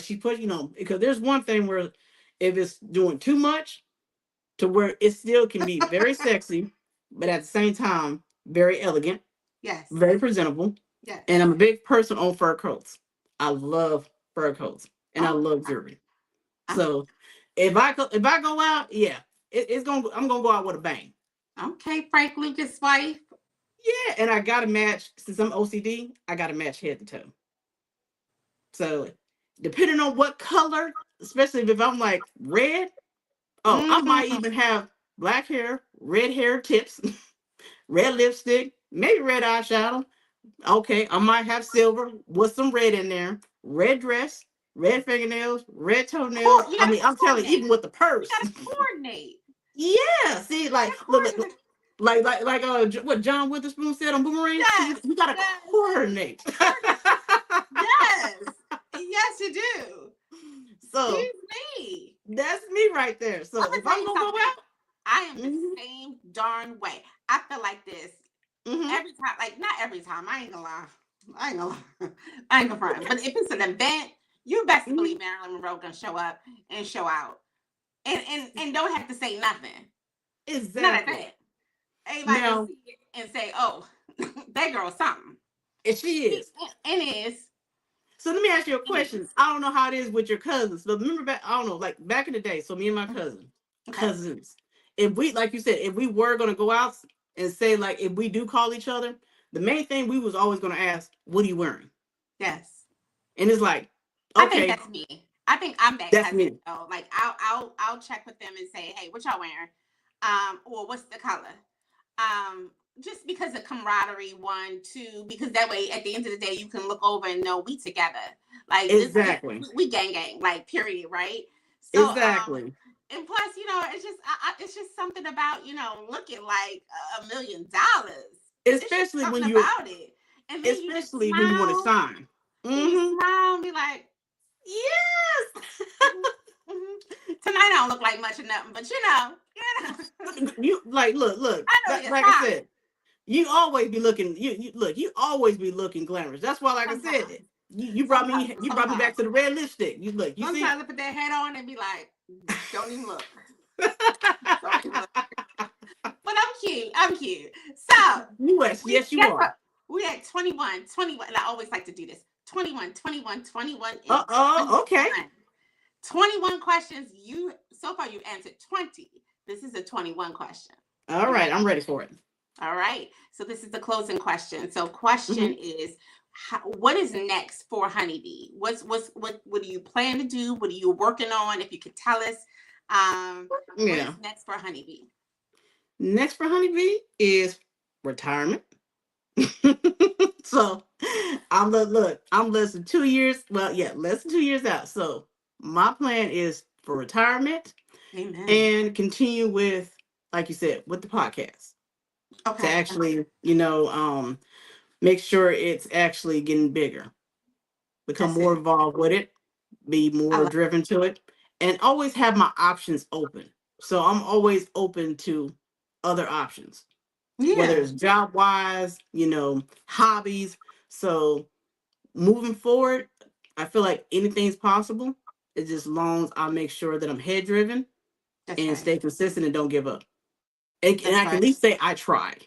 she put, because there's one thing where if it's doing too much, to where it still can be very sexy, but at the same time, very elegant, Yes. very presentable. Yes. And I'm a big person on fur coats. I love fur coats and I Oh, love jewelry. I'm So if I go out, yeah, I'm gonna go out with a bang. okay, Frank Lucas' wife. Yeah, and I gotta match since I'm OCD. I gotta match head to toe. So depending on what color, especially if I'm like red, oh, I might Mm-hmm. even have black hair, red hair tips, red lipstick, maybe red eyeshadow. Okay, I might have silver with some red in there. Red dress, red fingernails, red toenails. You I gotta mean, I'm telling you, coordinate. even with the You purse. gotta coordinate. Yeah, see, You like gotta look, coordinate. what John Witherspoon said on Boomerang. See, Yes. you gotta Yes. coordinate. Coordinate. Yes. Yes, you do. So Excuse me. that's me right there. I'm So gonna if tell I'm you gonna go something. out, I am the mm-hmm, same darn way. I feel like this mm-hmm, every time. Like not every time. I ain't gonna lie. I ain't gonna lie. I ain't gonna front. But if it's an event, you best mm-hmm, believe Maryland Monroe gonna show up and show out, and don't have to say nothing. None of exactly. that. Everybody gonna Now, see it and say, "Oh, that girl's something." if she is. And is. So let me ask you a It question. is. I don't know how it is with your cousins, but remember back, I don't know, like back in the day. So me and my Mhm. Okay. cousins, if we, like you said, if we were gonna go out and say like if we do call each other, the main thing we was always gonna ask, "What are you wearing?" Yes. And it's like, I think okay, that's me. I think I'm that that's cousin me. though. Like I'll check with them and say, hey, what y'all wearing? Or what's the color? Um, just because of camaraderie, one, two, because that way at the end of the day you can look over and know we together. Like this Exactly, we gang gang, like period, right? So exactly. and plus, it's just something about, looking like $1 million. It's just Especially something when you're, about it. And then you just especially when you want to smile sign. and you Mm-hmm. smile and be like, Yes. mhm, mhm. Tonight I don't look like much of nothing, but You like look. I know That, you're like I solid. said, you always be looking. You always be looking glamorous. That's why, like I said, Sometimes, you brought sometimes, me you brought me back sometimes, to the red lipstick. You look. You see. sometimes I put that hat on and be like, don't even look, don't even look. But I'm cute. I'm cute. So U.S. we Yes, you guess what? are. We at 21, 21. And I always like to do this. 21, 21, 21, Uh and oh. Okay. 21. 21 questions. You so far you've answered 20. This is a 21 question. All You right. ready? I'm ready for it. All right. So this is the closing question. So question Hmm. is, what is next for Honeybee? What do you plan to do? What are you working on? If you could tell us, what Yeah. is next for Honeybee? Next for Honeybee is retirement. So I'm less than 2 years. Well, yeah, less than 2 years out. So my plan is for retirement Amen. and continue with, like you said, with the podcast to Okay. actually, make sure it's actually getting bigger, become That's more it. involved with it, be I more love. driven to it, and always have my options open. So I'm always open to other options, whether Yeah. it's job wise, hobbies. So moving forward, I feel like anything's possible. It's just long as I make sure that I'm head driven That's and right. stay consistent and don't give up. And I That's can at right. least say I tried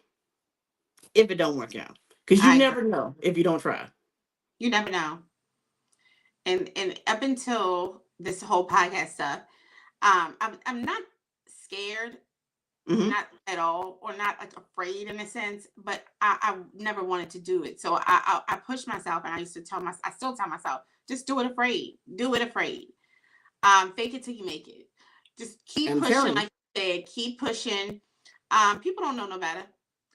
if it don't work out. Because you I agree. never know if you don't try. You never know. And up until this whole podcast stuff, I'm not scared, Hmm. not at all, or not like afraid in a sense, but I never wanted to do it. So I pushed myself, and I used to tell myself, I still tell myself, just do it afraid, do it afraid. Fake it till you make it. Just keep I'm pushing, telling you. like you said, keep pushing. People don't know no better.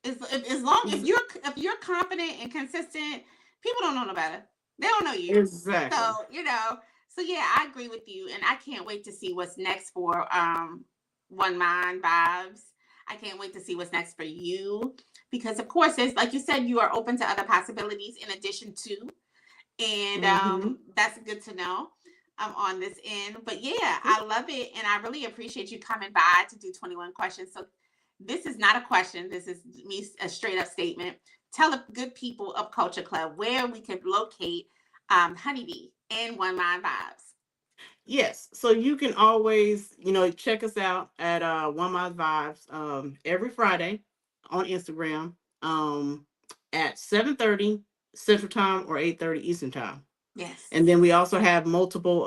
As long if you're confident and consistent, people don't know no better. They don't know you. Exactly. So so yeah, I agree with you, and I can't wait to see what's next for One Mind Vibes. I can't wait to see what's next for you because, of course, it's like you said, you are open to other possibilities in addition to, and Hmm. that's good to know. On this end, but yeah, I love it, and I really appreciate you coming by to do 21 questions. So this is not a question. This is me a straight up statement. Tell the good people of Culture Club where we can locate Honeybee and One Mind Vibes. Yes. So you can always, check us out at One My Vibes every Friday on Instagram at 7:30 Central Time or 8:30 Eastern Time. Yes. And then we also have multiple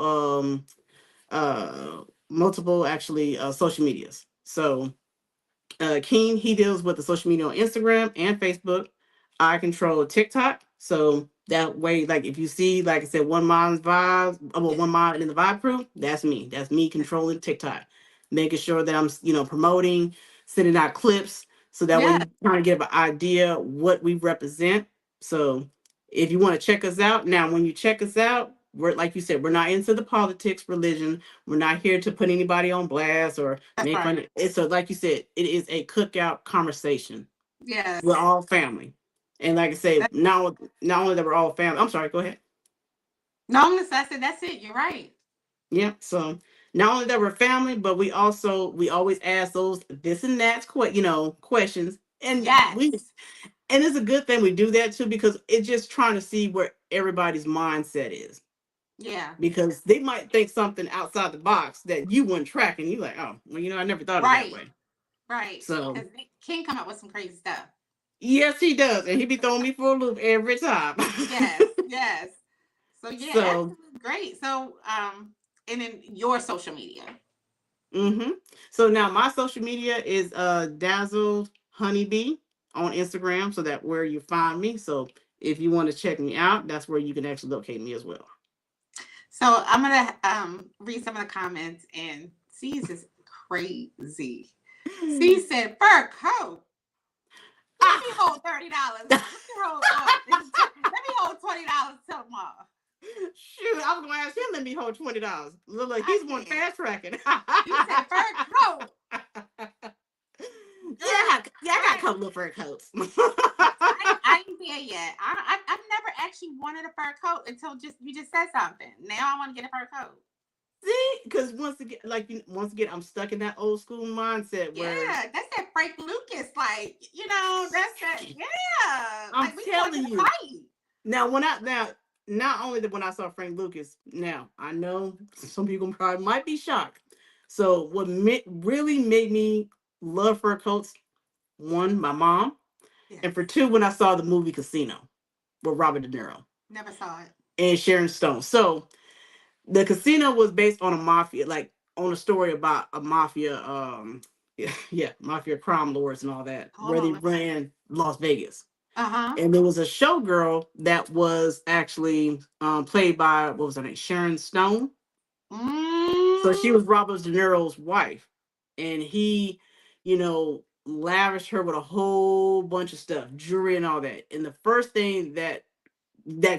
actually social medias. So King, he deals with the social media on Instagram and Facebook. I control TikTok. So that way, like if you see, like I said, One Mind's Vibes, well, Yes. One Mind in the Vibe Crew, that's me. That's me controlling TikTok, making sure that I'm, promoting, sending out clips. So that way Yeah. you kind of get an idea what we represent. So if you want to check us out, now when you check us out, we're like you said, we're not into the politics, religion. We're not here to put anybody on blast or That's make fun right. of it. So, like you said, it is a cookout conversation. We're Yes. all family. And like I say, That, not only that we're all family. I'm sorry, go ahead. no, Miss I said that's it. You're right. Yeah. So not only that we're family, but we always ask those this and that's questions. Yes. And it's a good thing we do that too, because it's just trying to see where everybody's mindset is. Yeah. Because they might think something outside the box that you wouldn't track, and you're like, oh, well, I never thought of it that Right. way. Right. So Because they can come up with some crazy stuff. yes, he does, and he be throwing me for a loop every time. Yes. Yes. So yeah, So, absolutely great. So and then your social media. hmm so now my social media is Dazzled Honeybee on Instagram, so that where you find me. So if you want to check me out, that's where you can actually locate me as well. So I'm gonna read some of the comments, and C's is crazy. C said fur coat. Let me Ah, hold $30. Let me hold let me hold $20 till tomorrow. shoot, I was gonna ask him. Let me hold $20. Look, I he's one said, fast tracking. you said fur coat. Girl, Yeah, I got a couple of fur coats. I ain't there yet. I've never actually wanted a fur coat until just you just said something. Now I want to get a fur coat. See, because once again, I'm stuck in that old school mindset where Yeah, that's that Frank Lucas, like that's that. Yeah, I'm like we going to telling the you. fight. Now, not only that when I saw Frank Lucas, now I know some people probably might be shocked. So what really made me love fur coats? One, my mom, and for Yes, two, when I saw the movie Casino with Robert De Niro never saw it. and Sharon Stone. So the casino was based on a mafia, like on a story about a mafia, yeah, mafia crime lords and all that, Hold where they on. ran Las Vegas. Uh-huh. And there was a showgirl that was actually played by what was her name, Sharon Stone. So she Mm, was Robert De Niro's wife, and he, lavished her with a whole bunch of stuff, jewelry and all that. And the first thing that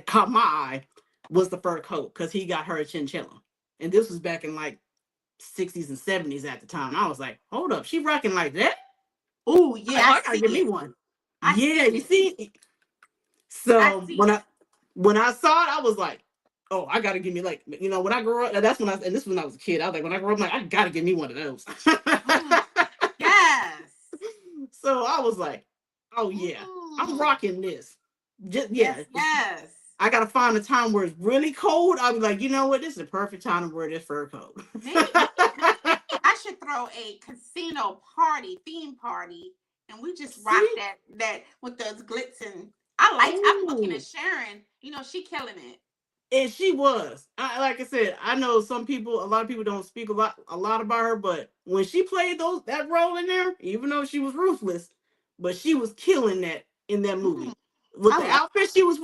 caught my eye was the fur coat because he got her a chinchilla, and this was back in like 60s and 70s at the time. I was like, hold up, she rocking like that? oh I'm yeah, like, oh, I I gotta see get me it. one. I Yeah, see you it. see. I So see it. when I saw it, I was like, oh, I gotta give me like when I grow up. That's when and this when I was a kid. I was like, when I grow up, I'm like, I gotta get me one of those. Mm, yes. So I was like, oh yeah, I'm Mm, rocking this. Just yes. yeah, Yes. I gotta find a time where it's really cold. I'll be like, you know what? This is the perfect time to wear this fur coat. Maybe I should throw a casino party, theme party, and we just rock See? that with those glitz and I'm looking at Ooh. Sharon. She killing it. And she was. Like I said, I know a lot of people don't speak a lot about her, but when she played that role in there, even though she was ruthless, but she was killing that in that movie. With the I love outfit she was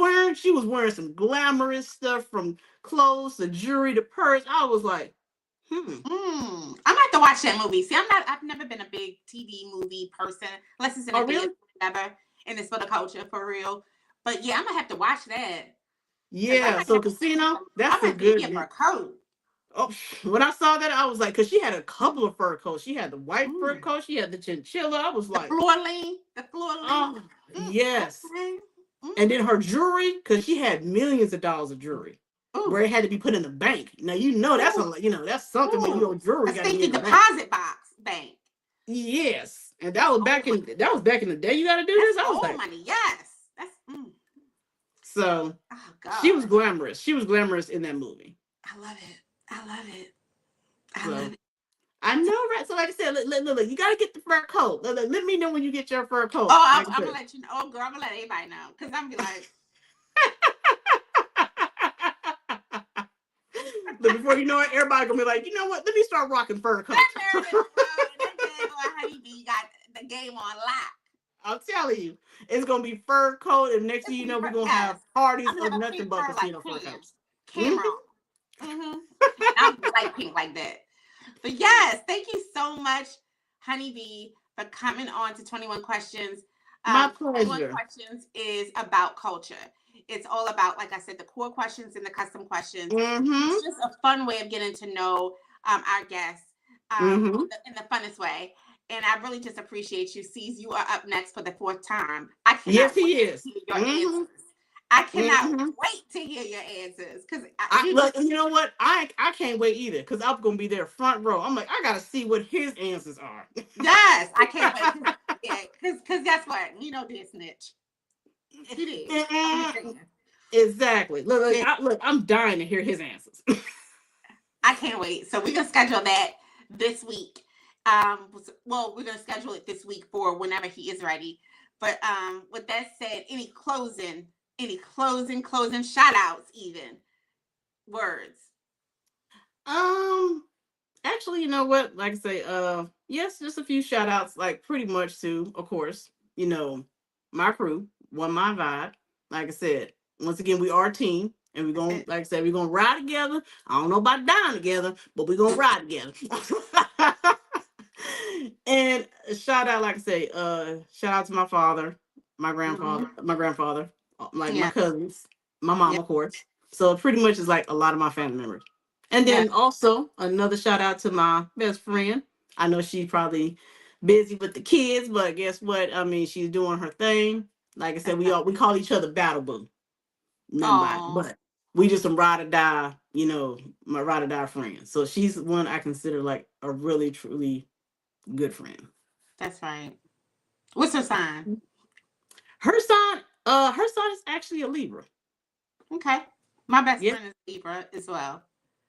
wearing some glamorous stuff from clothes to jewelry to purse. I was like, I'm gonna have to watch that movie. See, I've never been a big TV movie person, unless it's in oh a really? theater, whatever, and it's for the culture for real. But yeah, I'm gonna have to watch that because I Yeah. might So have Casino, I that's a might give me a good. fur coat. Oh, when I saw that, I was like, because she had a couple of fur coats. She had the white fur Mm. coat. She had the chinchilla. I was like, The floor lean. oh yes. Okay. And then her jewelry, because she had millions of dollars of jewelry, Ooh, where it had to be put in the bank. Now that's ooh, that's something when ooh. your jewelry A got to be safety in the bank. deposit box bank. Yes, and Oh my, that was back in the day. You got to do that's this. I was old like, money. Yes, so oh she was gosh, glamorous. She was glamorous in that movie. I love it. I love it. I love So it. I know, right? So like I said, look, you got to get the fur coat. Let me know when you get your fur coat. Oh, Like I I'm said. gonna let you know. Oh, girl, I'm gonna let everybody know because I'm gonna be like, But before you know it, everybody gonna be like, you know what? Let me start rocking fur that coats. Maryland Monroe, that daggone honeybee got the game on lock. I'm telling you, it's gonna be fur coat, and next It's thing you gonna be know, we're fur. gonna have Yes, parties I'm gonna of have a nothing pink but fur like casino fur Cam. coats. Cameron. Mm-hmm. I'm like pink like that. But yes, thank you so much, Honeybee, for coming on to 21 Questions. My 21 pleasure. Questions is about culture. It's all about, like I said, the core questions and the custom questions. Mm-hmm. It's just a fun way of getting to know our guests Mm-hmm. in the funnest way. And I really just appreciate you. C's, you are up next for the fourth time. I Yes, cannot wait he to is. hear your Mm-hmm. answers. I cannot Mm-hmm. wait to hear your answers because I you look, just you know what? I can't wait either because I'm gonna be there front row. I'm like, I gotta see what his answers are. yes, I can't wait. Yeah, because guess what? We know this snitch. He did. I'm just saying. Exactly. Yeah, I'm dying to hear his answers. I can't wait. So we're gonna schedule that this week. Well, we're gonna schedule it this week for whenever he is ready. But with that said, any closing shout outs, even words. um, Actually, you know what? Like I say, yes, just a few shout outs, like pretty much to, of course, my crew, One My Vibe. Like I said, once again, we are a team. And we're That's gonna, it. like I said, we're gonna ride together. I don't know about dying together, but we're gonna ride together. And a shout out, like I say, shout out to my father, Mm-hmm. my grandfather, like my Yeah. cousins, my Yeah. mom, of course. So it pretty much is like a lot of my family members. And Yeah. then also another shout out to my best friend. I know she's probably busy with the kids, but guess what? I mean, she's doing her thing. Like I said, we call each other Battle Boo. Nothing by it, Oh, but we just some ride or die. My ride or die friend. So she's one I consider like a really truly good friend. that's right. What's her sign? Her son is actually a Libra. Okay. My best Yeah, friend is Libra as well.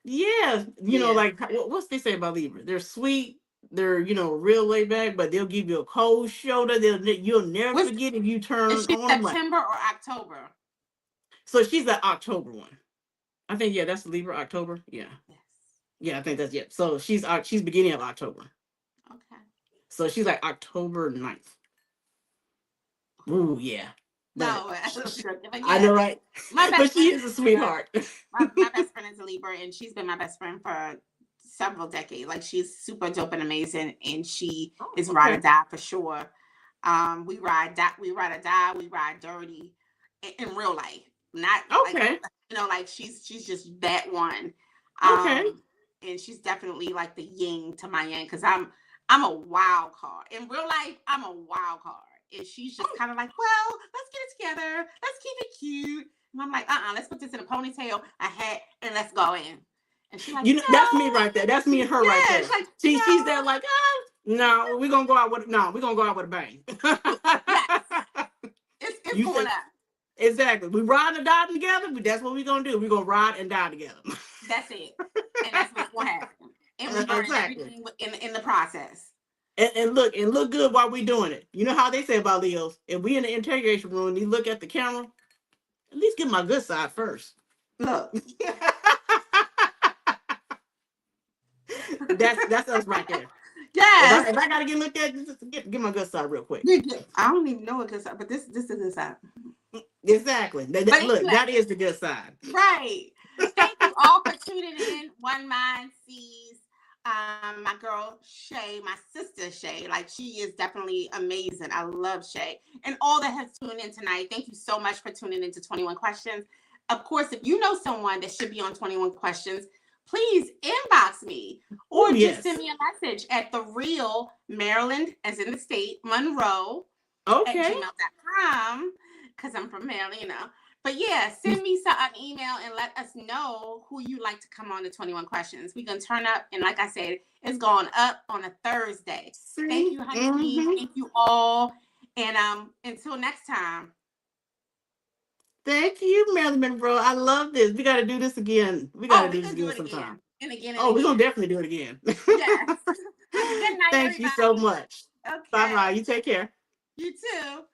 yeah. Yeah. Like what's they say about Libra? They're sweet. They're real laid back, but they'll give you a cold shoulder. You'll never What's forget if you turn is she on them. Like, September or October? so she's the October one. I think yeah, that's Libra October. Yeah, Yes. yeah. I think that's So she's beginning of October. Okay. So she's like October 9th. Ooh, yeah. But No, but I yeah, know, right? my But best she friend is is a a Libra. sweetheart. My best friend is a Libra, and she's been my best friend for several decades. Like she's super dope and amazing, and she Oh, is ride or okay. die for sure. We ride or die, we ride dirty in real life, not like Okay. like she's just that one. Okay. And she's definitely like the yin to my yang because I'm a wild card in real life. I'm a wild card, and she's just kind of like, well, let's get it together, let's keep it cute. And I'm like, let's put this in a ponytail, a hat, and let's go in. And she's like, That's me no, right there. That's me and her right yeah, she's there. like, She's no, there like, no, we're gonna go out with a bang. yes, it's You going say up. Exactly. We ride and die together, but that's what we're gonna do. We're gonna ride and die together. That's it. And that's what's gonna happen. And we learn Exactly. everything in the process. And look good while we doing it. You know how they say about Leos. If we in the interrogation room and you look at the camera, at least get my good side first. Look. that's us right there. Yes. If I gotta get looked at, just get my good side real quick. I don't even know a good side, but this is a good side. Exactly. Look, anyway, that is the good side. Right. Thank you all for tuning in. One Mind Sees. My girl Shay, my sister Shay, like she is definitely amazing. I love Shay. And all that has tuned in tonight. Thank you so much for tuning into 21 Questions. Of course, if you know someone that should be on 21 Questions, please inbox me or just send me a message at the real Maryland, as in the state, Monroe, at gmail.com, because I'm from Maryland, you know. But yeah, send me an email and let us know who you'd like to come on to 21 Questions. We're going to turn up. And like I said, it's going up on a Thursday. Thank you, honey. Thank you all. And until next time. Thank you, Maryland Monroe. I love this. We got to do this again. We got to do this again sometime. And again. We're going to definitely do it again. Yes. Have a good night, Thank you so much. Okay. Bye-bye. You take care. You too.